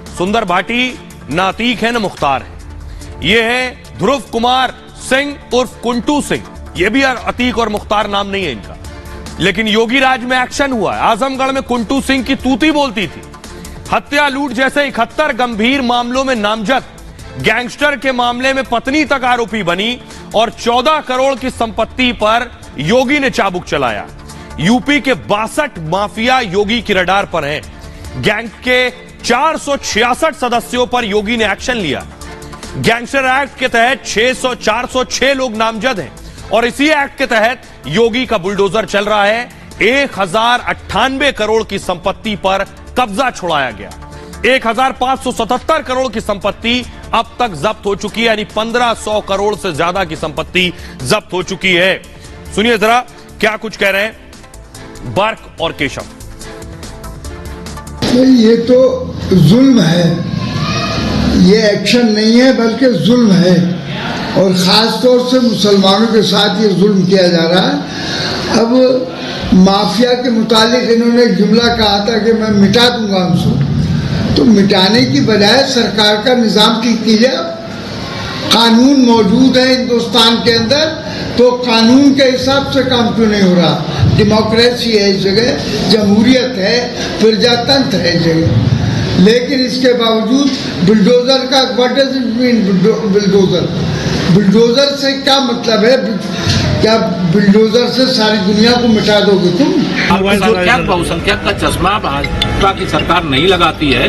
सुंदर भाटी न अतीक है न मुख्तार है। यह है ध्रुव कुमार सिंह उर्फ कुंटू सिंह। यह भी अतीक और मुख्तार नाम नहीं है इनका, लेकिन योगी राज में एक्शन हुआ है। आजमगढ़ में कुंटू सिंह की तूती बोलती थी। हत्या, लूट जैसे 71 गंभीर मामलों में नामजद। गैंगस्टर के मामले में पत्नी तक आरोपी बनी और 14 करोड़ की संपत्ति पर योगी ने चाबुक चलाया। यूपी के 62 माफिया योगी की रडार पर हैं। गैंग के 466 सदस्यों पर योगी ने एक्शन लिया। गैंगस्टर एक्ट के तहत 406 लोग नामजद हैं और इसी एक्ट के तहत योगी का बुलडोजर चल रहा है। 1098 करोड़ की संपत्ति पर कब्जा छुड़ाया गया। 1577 करोड़ की संपत्ति अब तक जब्त हो चुकी है, यानी 1500 करोड़ से ज्यादा की संपत्ति जब्त हो चुकी है। सुनिए जरा क्या कुछ कह रहे हैं बर्क और केशव। ये तो जुल्म है, ये एक्शन नहीं है बल्कि जुल्म है और ख़ास तौर से मुसलमानों के साथ ये जुल्म किया जा रहा है। अब माफिया के मुतालिक इन्होंने एक जुमला कहा था कि मैं मिटा दूंगा उनको, तो मिटाने की बजाय सरकार का निज़ाम ठीक कीजिए। कानून मौजूद है हिंदुस्तान के अंदर, तो कानून के हिसाब से काम क्यों नहीं हो रहा। डेमोक्रेसी है इस जगह, जमहूरियत है, प्रजातंत्र है इस जगह, लेकिन इसके बावजूद बुलडोजर का what does it mean bulldozer, bulldozer से क्या मतलब है? क्या बुलडोजर से सारी दुनिया को मिटा दोगे तुम? अल्पसंख्यक बहुसंख्यक का चश्मा भाजपा की सरकार नहीं लगाती है।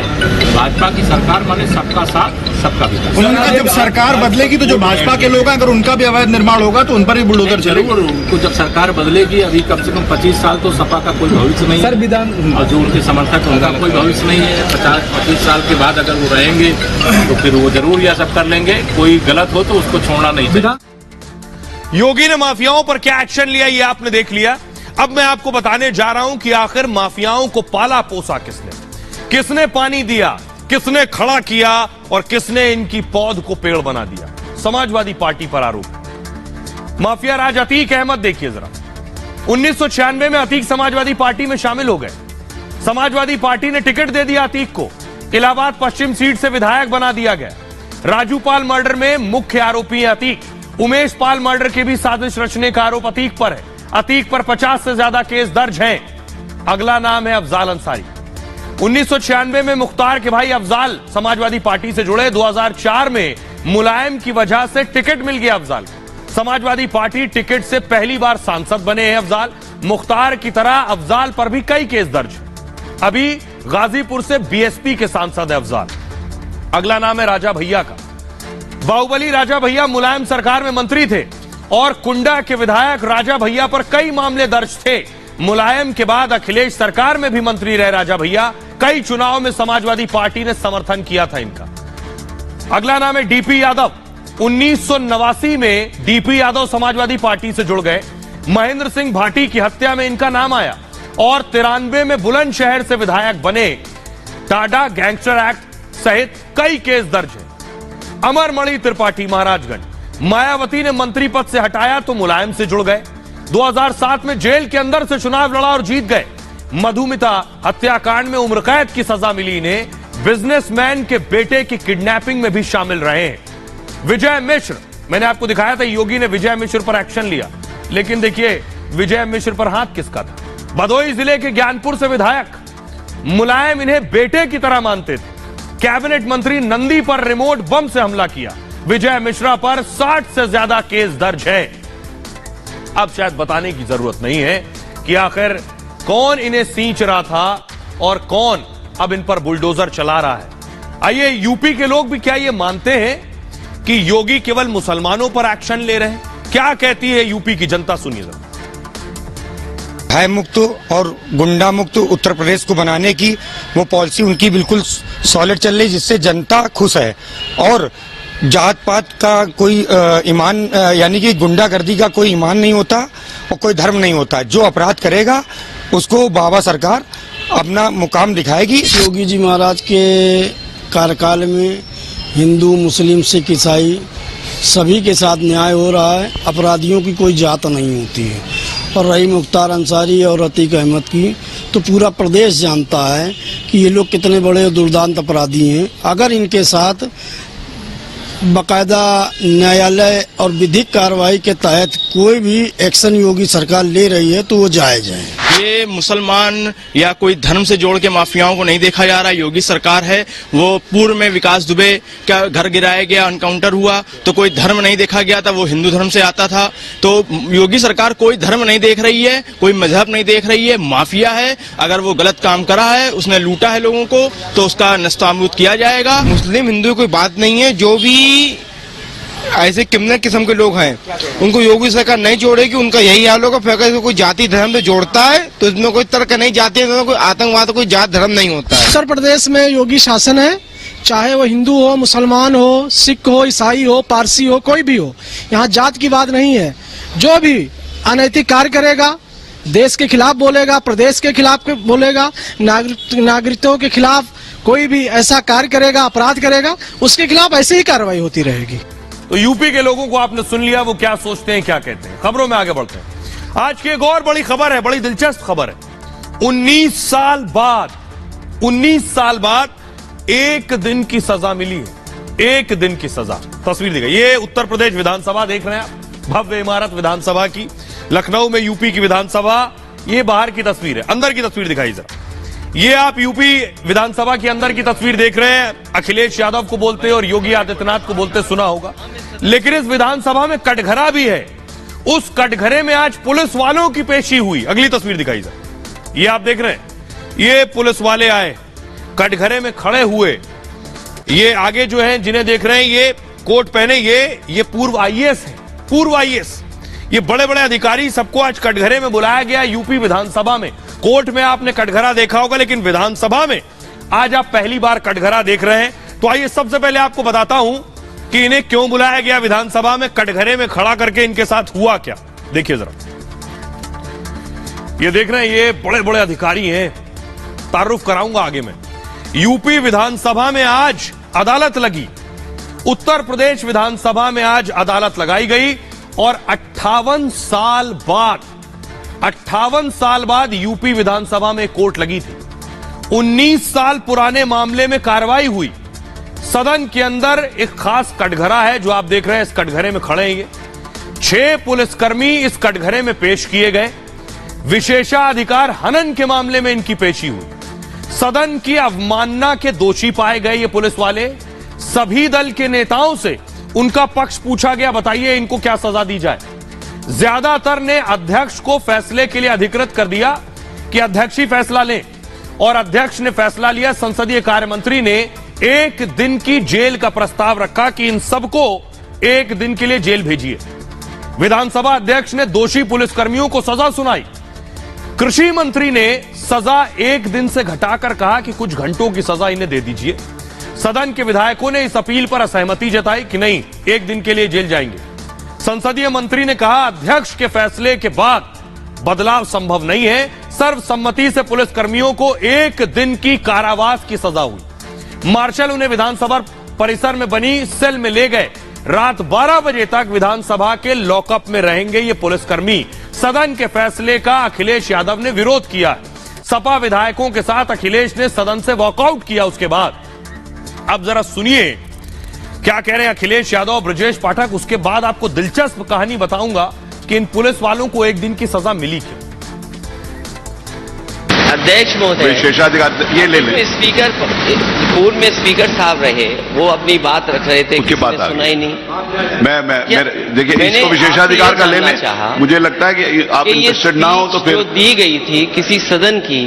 भाजपा की सरकार माने सबका साथ सबका विकास। उनका जब सरकार बदलेगी तो जो भाजपा के लोग हैं अगर उनका भी अवैध निर्माण होगा तो उन पर भी बुलडोजर चलेगा। जरूर उनको जब सरकार बदलेगी, अभी कम से कम 25 साल तो सपा का कोई भविष्य नहीं है और जो उनके समर्थक उनका कोई भविष्य नहीं है। 50-25 साल के बाद अगर वो रहेंगे तो फिर वो जरूर यह सब कर लेंगे। कोई गलत हो तो उसको छोड़ना नहीं चाहिए। योगी ने माफियाओं पर क्या एक्शन लिया ये आपने देख लिया। अब मैं आपको बताने जा रहा हूं कि आखिर माफियाओं को पाला पोसा किसने पानी दिया, किसने खड़ा किया और किसने इनकी पौध को पेड़ बना दिया। समाजवादी पार्टी पर आरोप। माफिया राज अतीक अहमद देखिए जरा। 1996 में अतीक समाजवादी पार्टी में शामिल हो गए। समाजवादी पार्टी ने टिकट दे दिया अतीक को। इलाहाबाद पश्चिम सीट से विधायक बना दिया गया। राजू पाल मर्डर में मुख्य आरोपी है अतीक। उमेश पाल मर्डर के भी साजिश रचने का आरोप अतीक पर है। अतीक पर 50 से ज्यादा केस दर्ज हैं। अगला नाम है अफजाल अंसारी। 1996 में मुख्तार के भाई अफजाल समाजवादी पार्टी से जुड़े। 2004 में मुलायम की वजह से टिकट मिल गया अफजाल को। समाजवादी पार्टी टिकट से पहली बार सांसद बने हैं अफजाल। मुख्तार की तरह अफजाल पर भी कई केस दर्ज हैं। अभी गाजीपुर से बीएसपी के सांसद है अफजाल। अगला नाम है राजा भैया का। बाहुबली राजा भैया मुलायम सरकार में मंत्री थे और कुंडा के विधायक राजा भैया पर कई मामले दर्ज थे। मुलायम के बाद अखिलेश सरकार में भी मंत्री रहे राजा भैया। कई चुनाव में समाजवादी पार्टी ने समर्थन किया था इनका। अगला नाम है डीपी यादव। 1989 में डीपी यादव समाजवादी पार्टी से जुड़ गए। महेंद्र सिंह भाटी की हत्या में इनका नाम आया और 93 में बुलंदशहर से विधायक बने। टाडा गैंगस्टर एक्ट सहित कई केस दर्ज है। अमरमणि त्रिपाठी महाराजगंज। मायावती ने मंत्री पद से हटाया तो मुलायम से जुड़ गए। 2007 में जेल के अंदर से चुनाव लड़ा और जीत गए। मधुमिता हत्याकांड में उम्र कैद की सजा मिली इन्हें। बिजनेसमैन के बेटे की किडनैपिंग में भी शामिल रहे हैं। विजय मिश्र, मैंने आपको दिखाया था योगी ने विजय मिश्र पर एक्शन लिया, लेकिन देखिए विजय मिश्र पर हाथ किसका था। भदोही जिले के ज्ञानपुर से विधायक। मुलायम इन्हें बेटे की तरह मानते थे। कैबिनेट मंत्री नंदी पर रिमोट बम से हमला किया। विजय मिश्रा पर 60 से ज्यादा केस दर्ज है। अब शायद बताने की जरूरत नहीं है कि आखिर कौन इन्हें सींच रहा था और कौन अब इन पर बुलडोजर चला रहा है। आइए, यूपी के लोग भी क्या ये मानते हैं कि योगी केवल मुसलमानों पर एक्शन ले रहे हैं? क्या कहती है यूपी की जनता, सुनिए जरा। भय मुक्त और गुंडा मुक्त उत्तर प्रदेश को बनाने की वो पॉलिसी उनकी बिल्कुल सॉलिड चल रही, जिससे जनता खुश है। और जात पात का कोई ईमान यानी कि गुंडागर्दी का कोई ईमान नहीं होता और कोई धर्म नहीं होता। जो अपराध करेगा उसको बाबा सरकार अपना मुकाम दिखाएगी। योगी जी महाराज के कार्यकाल में हिंदू, मुस्लिम, सिख, ईसाई सभी के साथ न्याय हो रहा है। अपराधियों की कोई जात नहीं होती है। और रही मुख्तार अंसारी और अतीक अहमद की, तो पूरा प्रदेश जानता है कि ये लोग कितने बड़े दुर्दांत अपराधी हैं। अगर इनके साथ बाकायदा न्यायालय और विधिक कार्रवाई के तहत कोई भी एक्शन योगी सरकार ले रही है तो वो जायज है। ये मुसलमान या कोई धर्म से जोड़ के माफियाओं को नहीं देखा जा रहा। योगी सरकार है, वो पूर्व में विकास दुबे का घर गिराया गया, एनकाउंटर हुआ तो कोई धर्म नहीं देखा गया था, वो हिंदू धर्म से आता था। तो योगी सरकार कोई धर्म नहीं देख रही है, कोई मजहब नहीं देख रही है। माफिया है, अगर वो गलत काम करा है, उसने लूटा है लोगों को, तो उसका नस्तामूद किया जाएगा। मुस्लिम हिंदू कोई बात नहीं है। जो भी ऐसे कितने किस्म के लोग हैं उनको योगी सरकार नहीं जोड़ेगी। उनका यही हाल होगा। फिर अगर कोई जाति धर्म से जोड़ता है तो इसमें कोई तर्क नहीं, जाति कोई आतंकवाद, कोई जात धर्म नहीं होता है। उत्तर प्रदेश में योगी शासन है, चाहे वो हिंदू हो, मुसलमान हो, सिख हो, ईसाई हो, पारसी हो, कोई भी हो। यहाँ जात की बात नहीं है। जो भी अनैतिक कार्य करेगा, देश के खिलाफ बोलेगा, प्रदेश के खिलाफ बोलेगा, नागरिकों के खिलाफ कोई भी ऐसा कार्य करेगा, अपराध करेगा, उसके खिलाफ ऐसे ही कार्रवाई होती रहेगी। तो यूपी के लोगों को आपने सुन लिया, वो क्या सोचते हैं, क्या कहते हैं। खबरों में आगे बढ़ते हैं। आज की एक और बड़ी खबर है, बड़ी दिलचस्प खबर है। 19 साल बाद एक दिन की सजा मिली है। एक दिन की सजा। तस्वीर दी गई, ये उत्तर प्रदेश विधानसभा देख रहे हैं आप, भव्य इमारत विधानसभा की, लखनऊ में यूपी की विधानसभा। ये बाहर की तस्वीर है, अंदर की तस्वीर दिखाई जरा। ये आप यूपी विधानसभा के अंदर की तस्वीर देख रहे हैं। अखिलेश यादव को बोलते और योगी आदित्यनाथ को बोलते सुना होगा। लेकिन इस विधानसभा में कटघरा भी है। उस कटघरे में आज पुलिस वालों की पेशी हुई। अगली तस्वीर दिखाई सर, ये आप देख रहे हैं, ये पुलिस वाले आए, कटघरे में खड़े हुए। ये आगे जो है जिन्हें देख रहे हैं, ये कोट पहने, ये पूर्व आईएएस है, पूर्व आईएएस, ये बड़े बड़े अधिकारी, सबको आज कटघरे में बुलाया गया यूपी विधानसभा में। कोर्ट में आपने कटघरा देखा होगा, लेकिन विधानसभा में आज आप पहली बार कटघरा देख रहे हैं। तो आइए सबसे पहले आपको बताता हूं कि इन्हें क्यों बुलाया गया विधानसभा में, कटघरे में खड़ा करके इनके साथ हुआ क्या। देखिए जरा, ये देख रहे हैं, ये बड़े बड़े अधिकारी हैं, तारुफ कराऊंगा आगे में। यूपी विधानसभा में आज अदालत लगी, उत्तर प्रदेश विधानसभा में आज अदालत लगाई गई और 58 साल बाद यूपी विधानसभा में कोर्ट लगी थी। 19 साल पुराने मामले में कार्रवाई हुई। सदन के अंदर एक खास कटघरा है जो आप देख रहे हैं, इस कटघरे में खड़े हैं। 6 पुलिसकर्मी इस कटघरे में पेश किए गए। विशेषाधिकार हनन के मामले में इनकी पेशी हुई। सदन की अवमानना के दोषी पाए गए ये पुलिस वाले। सभी दल के नेताओं से उनका पक्ष पूछा गया, बताइए इनको क्या सजा दी जाए। ज्यादातर ने अध्यक्ष को फैसले के लिए अधिकृत कर दिया कि अध्यक्ष ही फैसला लें, और अध्यक्ष ने फैसला लिया। संसदीय कार्य मंत्री ने 1 दिन की जेल का प्रस्ताव रखा कि इन सबको 1 दिन के लिए जेल भेजिए। विधानसभा अध्यक्ष ने दोषी पुलिसकर्मियों को सजा सुनाई। कृषि मंत्री ने सजा 1 दिन से घटाकर कहा कि कुछ घंटों की सजा इन्हें दे दीजिए। सदन के विधायकों ने इस अपील पर असहमति जताई कि नहीं, 1 दिन के लिए जेल जाएंगे। संसदीय मंत्री ने कहा अध्यक्ष के फैसले के बाद बदलाव संभव नहीं है। सर्वसम्मति से पुलिसकर्मियों को 1 दिन की कारावास की सजा हुई। मार्शल उन्हें विधानसभा परिसर में बनी सेल में ले गए। रात 12 बजे तक विधानसभा के लॉकअप में रहेंगे ये पुलिसकर्मी। सदन के फैसले का अखिलेश यादव ने विरोध किया। सपा विधायकों के साथ अखिलेश ने सदन से वॉकआउट किया। उसके बाद अब जरा सुनिए क्या कह रहे हैं अखिलेश यादव और ब्रजेश पाठक। उसके बाद आपको दिलचस्प कहानी बताऊंगा कि इन पुलिस वालों को 1 दिन की सजा मिली क्यों। अध्यक्ष महोदय, विशेषाधिकार ये ले लें। स्पीकर पूर्व में स्पीकर साहब रहे, वो अपनी बात रख रहे थे, किसी ने सुना ही नहीं। मैं देखिए, इसको विशेषाधिकार का ले लें। मुझे लगता है कि आप इंटरेस्टेड ना हो तो फिर जो दी गई थी किसी सदन की,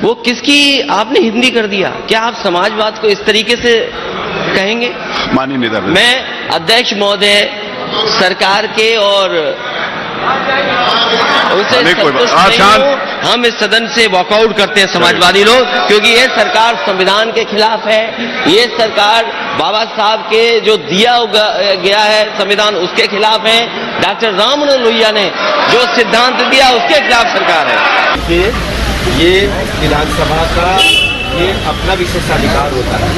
वो किसकी आपने हिंदी कर दिया। क्या आप समाजवाद को इस तरीके से कहेंगे? माननीय नेता, मैं अध्यक्ष महोदय सरकार के और उनसे संतुष्ट नहीं हूं। हम इस सदन से वॉकआउट करते हैं समाजवादी लोग, क्योंकि ये सरकार संविधान के खिलाफ है। ये सरकार बाबा साहब के जो दिया गया है संविधान, उसके खिलाफ है। डॉक्टर राम मनोहर लोहिया ने जो सिद्धांत दिया, उसके खिलाफ सरकार है। ये विधानसभा का ये अपना विशेषाधिकार होता है,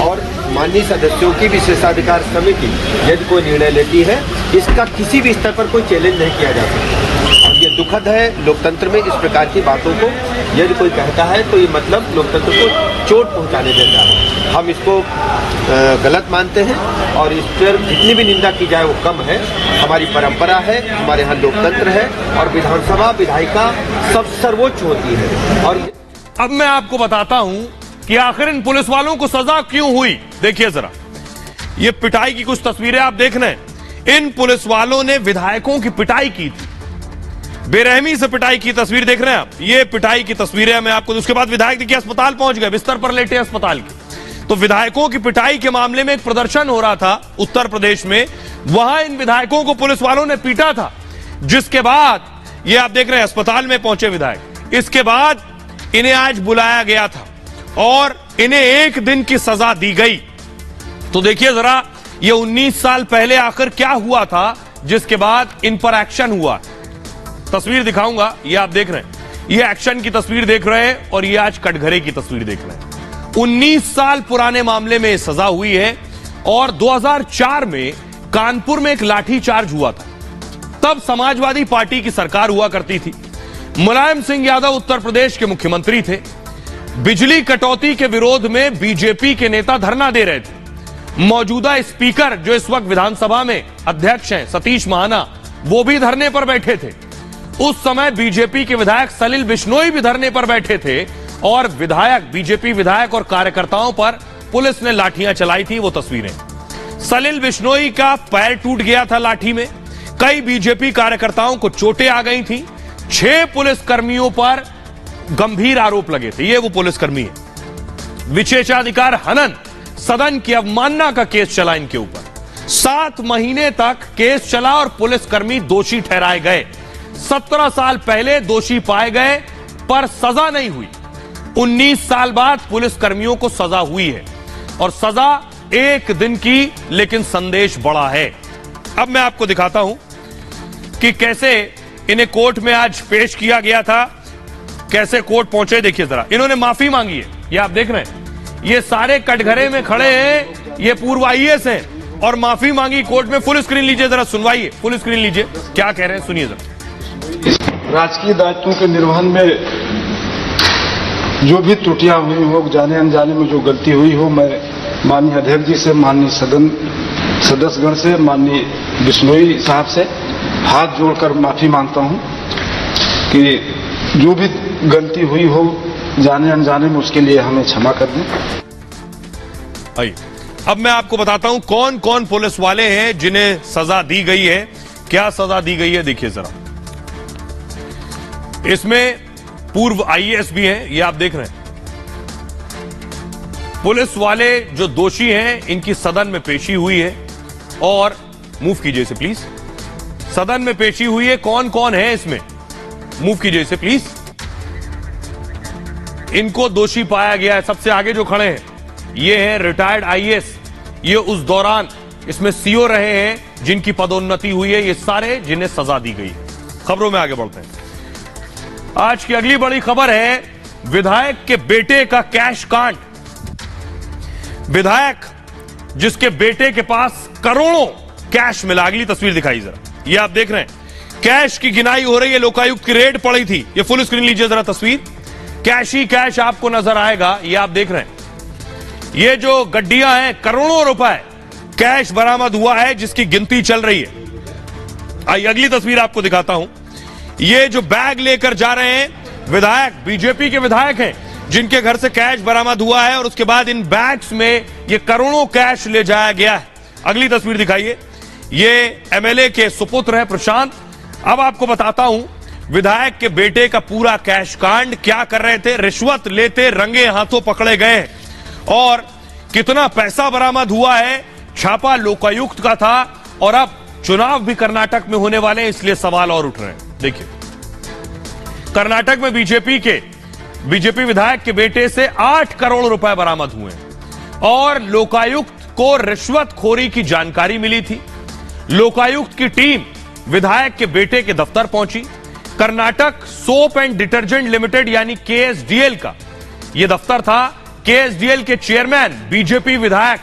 और माननीय सदस्यों की विशेषाधिकार समिति यदि कोई निर्णय लेती है, इसका किसी भी स्तर पर कोई चैलेंज नहीं किया जा सकता। और ये दुखद है लोकतंत्र में, इस प्रकार की बातों को यदि कोई कहता है तो ये मतलब लोकतंत्र को चोट पहुंचाने देता है। हम इसको गलत मानते हैं और इस पर जितनी भी निंदा की जाए वो कम है। हमारी परंपरा है, हमारे यहाँ लोकतंत्र है और विधानसभा विधायिका सब सर्वोच्च होती है। और अब मैं आपको बताता हूं कि आखिर इन पुलिस वालों को सजा क्यों हुई। देखिए जरा, ये पिटाई की कुछ तस्वीरें आप देख रहे हैं। इन पुलिस वालों ने विधायकों की पिटाई की थी, बेरहमी से पिटाई की तस्वीर देख रहे हैं आप। ये पिटाई की तस्वीरें मैं आपको, उसके बाद विधायक देखिए अस्पताल पहुंच गए, बिस्तर पर लेटे अस्पताल के। तो विधायकों की पिटाई के मामले में एक प्रदर्शन हो रहा था उत्तर प्रदेश में, वहां इन विधायकों को पुलिस वालों ने पीटा था, जिसके बाद ये आप देख रहे हैं अस्पताल में पहुंचे विधायक। इसके बाद इन्हें आज बुलाया गया था और इन्हें 1 दिन की सजा दी गई। तो देखिए जरा, ये 19 साल पहले आखिर क्या हुआ था जिसके बाद इन पर एक्शन हुआ। तस्वीर दिखाऊंगा, ये आप देख रहे हैं, ये एक्शन की तस्वीर देख रहे हैं और ये आज कटघरे की तस्वीर देख रहे हैं। 19 साल पुराने मामले में सजा हुई है और 2004 में कानपुर में एक लाठीचार्ज हुआ था। तब समाजवादी पार्टी की सरकार हुआ करती थी। मुलायम सिंह यादव उत्तर प्रदेश के मुख्यमंत्री थे। बिजली कटौती के विरोध में बीजेपी के नेता धरना दे रहे थे। मौजूदा स्पीकर जो इस वक्त विधानसभा में अध्यक्ष हैं, सतीश महाना, वो भी धरने पर बैठे थे। उस समय बीजेपी के विधायक सलिल बिश्नोई भी धरने पर बैठे थे और बीजेपी विधायक और कार्यकर्ताओं पर पुलिस ने लाठियां चलाई थी। वो तस्वीरें सलिल बिश्नोई का पैर टूट गया था लाठी में, कई बीजेपी कार्यकर्ताओं को चोटें आ गई थी, 6 पुलिसकर्मियों पर गंभीर आरोप लगे थे। ये वो पुलिसकर्मी है। विशेषाधिकार हनन, सदन की अवमानना का केस चला इनके ऊपर। 7 महीने तक केस चला और पुलिसकर्मी दोषी ठहराए गए। 17 साल पहले दोषी पाए गए पर सजा नहीं हुई। 19 साल बाद पुलिसकर्मियों को सजा हुई है और सजा 1 दिन की, लेकिन संदेश बड़ा है। अब मैं आपको दिखाता हूं कि कैसे इन्हें कोर्ट में आज पेश किया गया था, कैसे कोर्ट पहुंचे। देखिए जरा, इन्होंने माफी मांगी है, ये आप देख रहे हैं। ये सारे कटघरे में खड़े हैं, ये पूर्व आईएएस हैं और माफी मांगी कोर्ट में। फुल स्क्रीन लीजिए जरा, सुनवाइए, फुल स्क्रीन लीजिए, क्या कह रहे हैं सुनिए जरा। राजकीय दायित्वों के निर्वहन में जो भी त्रुटियां हुई हो, जाने अनजाने में जो गलती हुई हो, मैं माननीय अध्यक्ष जी से, माननीय सदन सदस्यगण से, माननीय बिश्नोई साहब से हाथ जोड़कर माफी मांगता हूं कि जो भी गलती हुई हो जाने अनजाने में, उसके लिए हमें क्षमा कर दें। आइए अब मैं आपको बताता हूं कौन कौन पुलिस वाले हैं जिन्हें सजा दी गई है, क्या सजा दी गई है। देखिए जरा, इसमें पूर्व आईएएस भी हैं, ये आप देख रहे हैं। पुलिस वाले जो दोषी हैं इनकी सदन में पेशी हुई है और मूव कीजिए इसे प्लीज। सदन में पेशी हुई है, कौन कौन है इसमें, मूव कीजिए इसे प्लीज। इनको दोषी पाया गया है। सबसे आगे जो खड़े हैं ये हैं रिटायर्ड आईएएस, ये उस दौरान इसमें सीओ रहे हैं जिनकी पदोन्नति हुई है। ये सारे जिन्हें सजा दी गई। खबरों में आगे बढ़ते हैं। आज की अगली बड़ी खबर है विधायक के बेटे का कैश कांड। विधायक जिसके बेटे के पास करोड़ों कैश मिला, अगली तस्वीर दिखाई जरा, ये आप देख रहे हैं। कैश की गिनाई हो रही है, लोकायुक्त की रेड पड़ी थी। ये फुल स्क्रीन लीजिए जरा तस्वीर, कैश ही कैश आपको नजर आएगा, ये आप देख रहे हैं। ये जो गड्डियां हैं, करोड़ों रुपए कैश बरामद हुआ है जिसकी गिनती चल रही है। आइए अगली तस्वीर आपको दिखाता हूं। ये जो बैग लेकर जा रहे हैं विधायक, बीजेपी के विधायक हैं जिनके घर से कैश बरामद हुआ है और उसके बाद इन बैग्स में ये करोड़ों कैश ले जाया गया है। अगली तस्वीर दिखाइए। ये एमएलए के सुपुत्र है प्रशांत। अब आपको बताता हूं विधायक के बेटे का पूरा कैश कांड। क्या कर रहे थे, रिश्वत लेते रंगे हाथों पकड़े गए और कितना पैसा बरामद हुआ है। छापा लोकायुक्त का था और अब चुनाव भी कर्नाटक में होने वाले हैं, इसलिए सवाल और उठ रहे हैं। देखिए, कर्नाटक में बीजेपी विधायक के बेटे से 8 करोड़ रुपए बरामद हुए और लोकायुक्त को रिश्वतखोरी की जानकारी मिली थी। लोकायुक्त की टीम विधायक के बेटे के दफ्तर पहुंची। Karnataka soap and detergent limited यानी केएसडीएल का यह दफ्तर था। केएसडीएल के चेयरमैन बीजेपी विधायक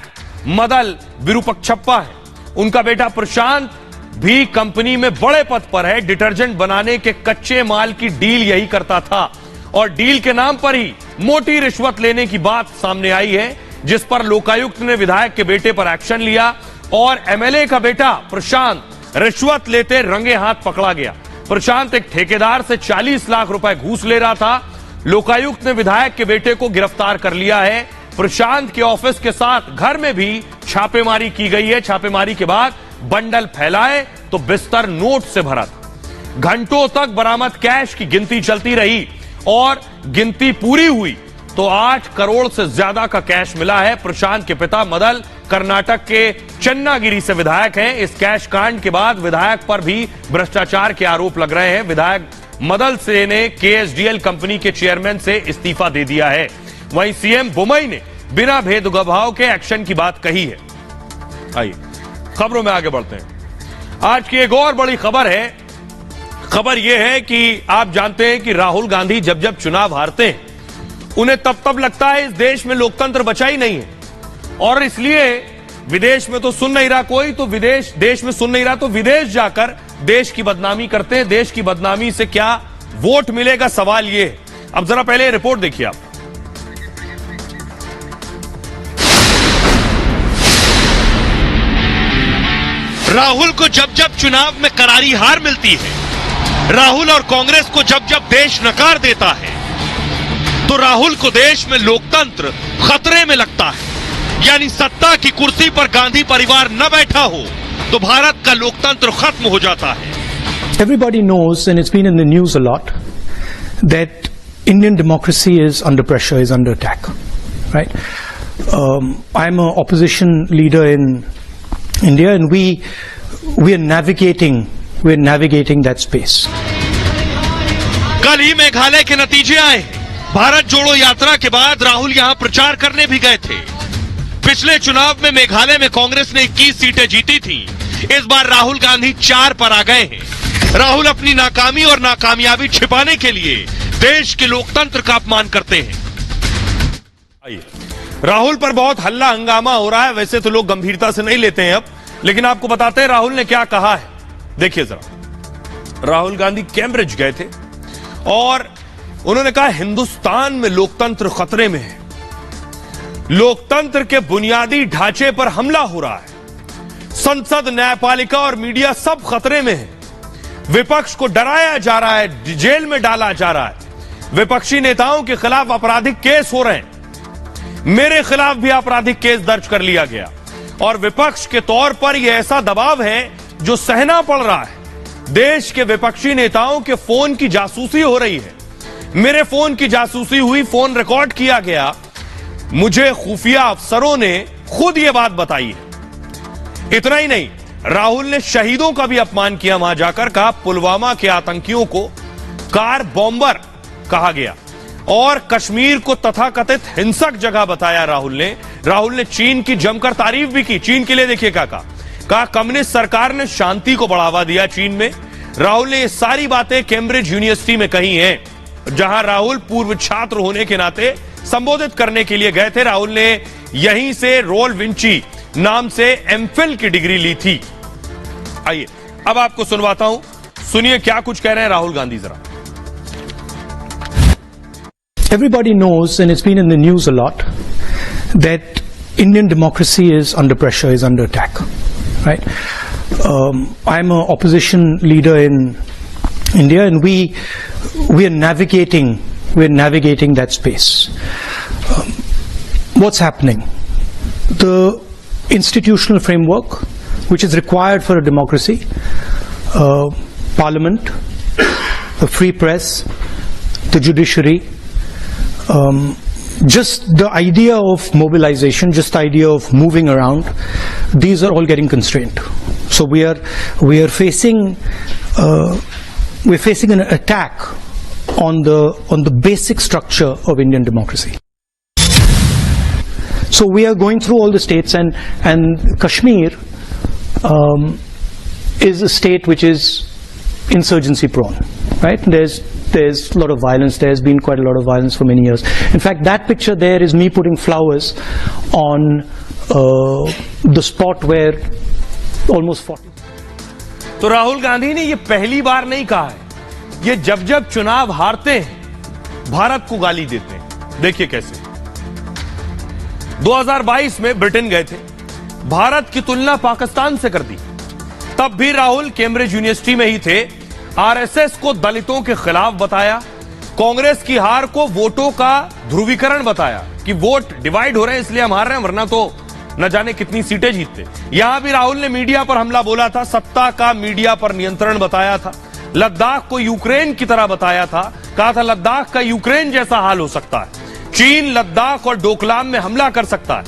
मदल विरूपक्षप्पा है। उनका बेटा प्रशांत भी कंपनी में बड़े पद पर है। डिटर्जेंट बनाने के कच्चे माल की डील यही करता था और डील के नाम पर ही मोटी रिश्वत लेने की बात सामने आई है, जिस पर लोकायुक्त ने विधायक के बेटे पर एक्शन लिया और एमएलए का बेटा प्रशांत रिश्वत लेते रंगे हाथ पकड़ा गया। प्रशांत एक ठेकेदार से 40 लाख रुपए घूस ले रहा था। लोकायुक्त ने विधायक के बेटे को गिरफ्तार कर लिया है। प्रशांत के ऑफिस के साथ घर में भी छापेमारी की गई है। छापेमारी के बाद बंडल फैलाए तो बिस्तर नोट से भरा था। घंटों तक बरामद कैश की गिनती चलती रही और गिनती पूरी हुई तो 8 करोड़ से ज्यादा का कैश मिला है। प्रशांत के पिता मदल कर्नाटक के चन्नागिरी से विधायक हैं। इस कैश कांड के बाद विधायक पर भी भ्रष्टाचार के आरोप लग रहे हैं। विधायक मदल से ने केएसडीएल कंपनी के चेयरमैन से इस्तीफा दे दिया है। वहीं सीएम बोमई ने बिना भेदभाव के एक्शन की बात कही है। आइए खबरों में आगे बढ़ते हैं। आज की एक और बड़ी खबर है। खबर यह है कि आप जानते हैं कि राहुल गांधी जब जब चुनाव हारते हैं उन्हें तब लगता है इस देश में लोकतंत्र बचा ही नहीं है और इसलिए विदेश में तो सुन नहीं रहा कोई, तो देश में सुन नहीं रहा तो विदेश जाकर देश की बदनामी करते हैं। देश की बदनामी से क्या वोट मिलेगा, सवाल यह है। अब जरा पहले रिपोर्ट देखिए आप। राहुल को जब जब चुनाव में करारी हार मिलती है, राहुल और कांग्रेस को जब जब देश नकार देता है, तो राहुल को देश में लोकतंत्र खतरे में लगता है। यानी सत्ता की कुर्सी पर गांधी परिवार न बैठा हो तो भारत का लोकतंत्र खत्म हो जाता है। Everybody knows, and it's been in the news a lot, that Indian democracy is under pressure, is under attack, right? I'm an opposition leader in India, and we are navigating that space. कल ही मेघालय के नतीजे आए। भारत जोड़ो यात्रा के बाद राहुल यहां प्रचार करने भी गए थे। पिछले चुनाव में मेघालय में कांग्रेस ने 21 सीटें जीती थी। इस बार राहुल गांधी 4 पर आ गए हैं। राहुल अपनी नाकामी और नाकामयाबी छिपाने के लिए देश के लोकतंत्र का अपमान करते हैं। राहुल पर बहुत हल्ला हंगामा हो रहा है। वैसे तो लोग गंभीरता से नहीं लेते हैं अब, लेकिन आपको बताते हैं राहुल ने क्या कहा है। देखिए जरा, राहुल गांधी कैम्ब्रिज गए थे और उन्होंने कहा हिंदुस्तान में लोकतंत्र खतरे में है। लोकतंत्र के बुनियादी ढांचे पर हमला हो रहा है। संसद, न्यायपालिका और मीडिया सब खतरे में है। विपक्ष को डराया जा रहा है, जेल में डाला जा रहा है। विपक्षी नेताओं के खिलाफ आपराधिक केस हो रहे हैं। मेरे खिलाफ भी आपराधिक केस दर्ज कर लिया गया और विपक्ष के तौर पर यह ऐसा दबाव है जो सहना पड़ रहा है। देश के विपक्षी नेताओं के फोन की जासूसी हो रही है। मेरे फोन की जासूसी हुई, फोन रिकॉर्ड किया गया। मुझे खुफिया अफसरों ने खुद यह बात बताई है। इतना ही नहीं, राहुल ने शहीदों का भी अपमान किया। वहां जाकर कहा पुलवामा के आतंकियों को कार बॉम्बर कहा गया और कश्मीर को तथाकथित हिंसक जगह बताया। राहुल ने चीन की जमकर तारीफ भी की। चीन के लिए देखिए क्या कहा कम्युनिस्ट सरकार ने शांति को बढ़ावा दिया चीन में। राहुल ने ये सारी बातें कैम्ब्रिज यूनिवर्सिटी में कही हैं, जहां राहुल पूर्व छात्र होने के नाते संबोधित करने के लिए गए थे। राहुल ने यहीं से रोल विंची नाम से एमफिल की डिग्री ली थी। आइए अब आपको सुनवाता हूं, सुनिए क्या कुछ कह रहे हैं राहुल गांधी जरा। Everybody knows, and it's been in the news a lot, that Indian democracy is under pressure, is under attack, right? I'm an opposition leader in India, and we are navigating that space. What's happening? The institutional framework which is required for a democracy, parliament, the free press, the judiciary, just the idea of mobilization, just the idea of moving around, these are all getting constrained. So we are facing an attack on the basic structure of Indian democracy. So we are going through all the states, and Kashmir is a state which is insurgency prone, right? There's a lot of violence. There's been quite a lot of violence for many years. In fact, that picture there is me putting flowers on the spot where almost 40. तो राहुल गांधी ने ये पहली बार नहीं कहा है, ये जब जब चुनाव हारते हैं भारत को गाली देते हैं। देखिए कैसे 2022 में ब्रिटेन गए थे, भारत की तुलना पाकिस्तान से कर दी। तब भी राहुल कैम्ब्रिज यूनिवर्सिटी में ही थे। आरएसएस को दलितों के खिलाफ बताया, कांग्रेस की हार को वोटों का ध्रुवीकरण बताया कि वोट डिवाइड हो रहे हैं इसलिए हम हार रहे हैं, वरना तो न जाने कितनी सीटें जीतते। यहां भी राहुल ने मीडिया पर हमला बोला था, सत्ता का मीडिया पर नियंत्रण बताया था, लद्दाख को यूक्रेन की तरह बताया था, कहा था लद्दाख का यूक्रेन जैसा हाल हो सकता है, चीन लद्दाख और डोकलाम में हमला कर सकता है।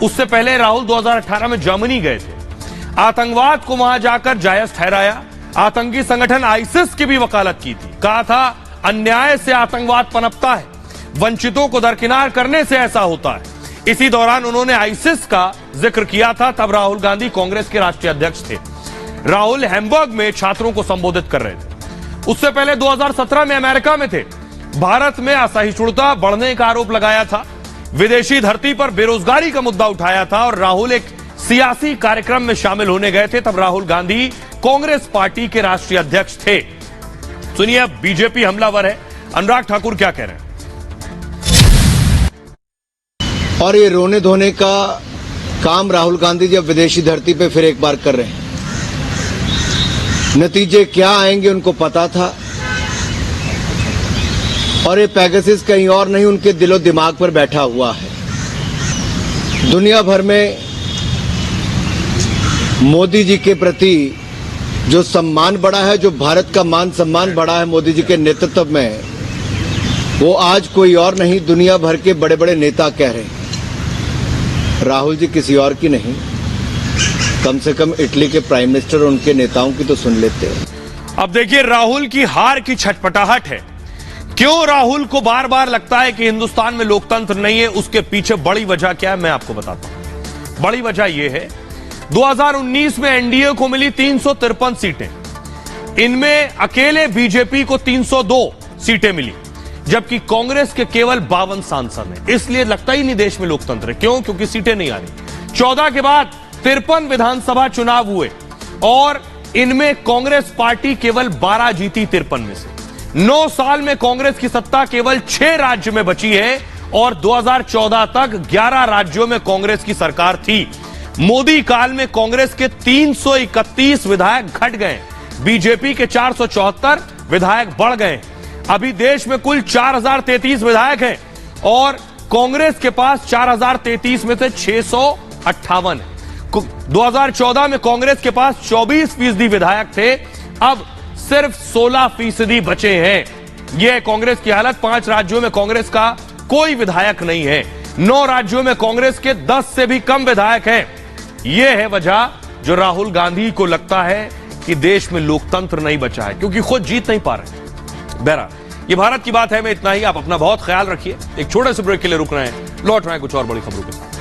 उससे पहले राहुल 2018 में जर्मनी गए थे, आतंकवाद को वहां जाकर जायज ठहराया, आतंकी संगठन आईसिस की भी वकालत की थी, कहा था अन्याय से आतंकवाद पनपता है, वंचितों को दरकिनार करने से ऐसा होता है। इसी दौरान उन्होंने आईसिस का जिक्र किया था, तब राहुल गांधी कांग्रेस के राष्ट्रीय अध्यक्ष थे। राहुल हैम्बर्ग में छात्रों को संबोधित कर रहे थे। उससे पहले 2017 में अमेरिका में थे, भारत में असहिष्णुता बढ़ने का आरोप लगाया था, विदेशी धरती पर बेरोजगारी का मुद्दा उठाया था और राहुल एक सियासी कार्यक्रम में शामिल होने गए थे। तब राहुल गांधी कांग्रेस पार्टी के राष्ट्रीय अध्यक्ष थे। सुनिए अब बीजेपी हमलावर है, अनुराग ठाकुर क्या कह रहे हैं। और ये रोने धोने का काम राहुल गांधी जब विदेशी धरती पे फिर एक बार कर रहे हैं, नतीजे क्या आएंगे उनको पता था और ये पैगासस कहीं और नहीं उनके दिलो दिमाग पर बैठा हुआ है। दुनिया भर में मोदी जी के प्रति जो सम्मान बढ़ा है, जो भारत का मान सम्मान बढ़ा है मोदी जी के नेतृत्व में, वो आज कोई और नहीं, दुनिया भर के बड़े बड़े नेता कह रहे हैं। राहुल जी किसी और की नहीं, कम से कम इटली के प्राइम मिनिस्टर और उनके नेताओं की तो सुन लेते हैं। अब देखिए, राहुल की हार की छटपटाहट है। क्यों राहुल को बार बार लगता है कि हिंदुस्तान में लोकतंत्र नहीं है, उसके पीछे बड़ी वजह क्या है मैं आपको बताता हूं। बड़ी वजह यह है, 2019 में एनडीए को मिली 353 सीटें, इनमें अकेले बीजेपी को 302 सीटें मिली, जबकि कांग्रेस के केवल 52 सांसद हैं। इसलिए लगता ही नहीं देश में लोकतंत्र है। क्यों? क्योंकि सीटें नहीं आ रही। 14 के बाद 53 विधानसभा चुनाव हुए और इनमें कांग्रेस पार्टी केवल 12 जीती 53 में से। 9 साल में कांग्रेस की सत्ता केवल 6 राज्य में बची है और 2014 तक 11 राज्यों में कांग्रेस की सरकार थी। मोदी काल में कांग्रेस के 331 विधायक घट गए, बीजेपी के 474 विधायक बढ़ गए। अभी देश में कुल 4033 विधायक हैं और कांग्रेस के पास 4033 में से 658 है। 2014 में कांग्रेस के पास 24% विधायक थे, अब सिर्फ 16% बचे हैं। यह कांग्रेस की हालत। 5 राज्यों में कांग्रेस का कोई विधायक नहीं है। 9 राज्यों में कांग्रेस के 10 से भी कम विधायक हैं। यह है वजह जो राहुल गांधी को लगता है कि देश में लोकतंत्र नहीं बचा है, क्योंकि खुद जीत नहीं पा रहे। बहरहाल ये भारत की बात है। मैं इतना ही। आप अपना बहुत ख्याल रखिए। एक छोटे से ब्रेक के लिए रुक रहे हैं, लौट रहे हैं कुछ और बड़ी खबरों के साथ।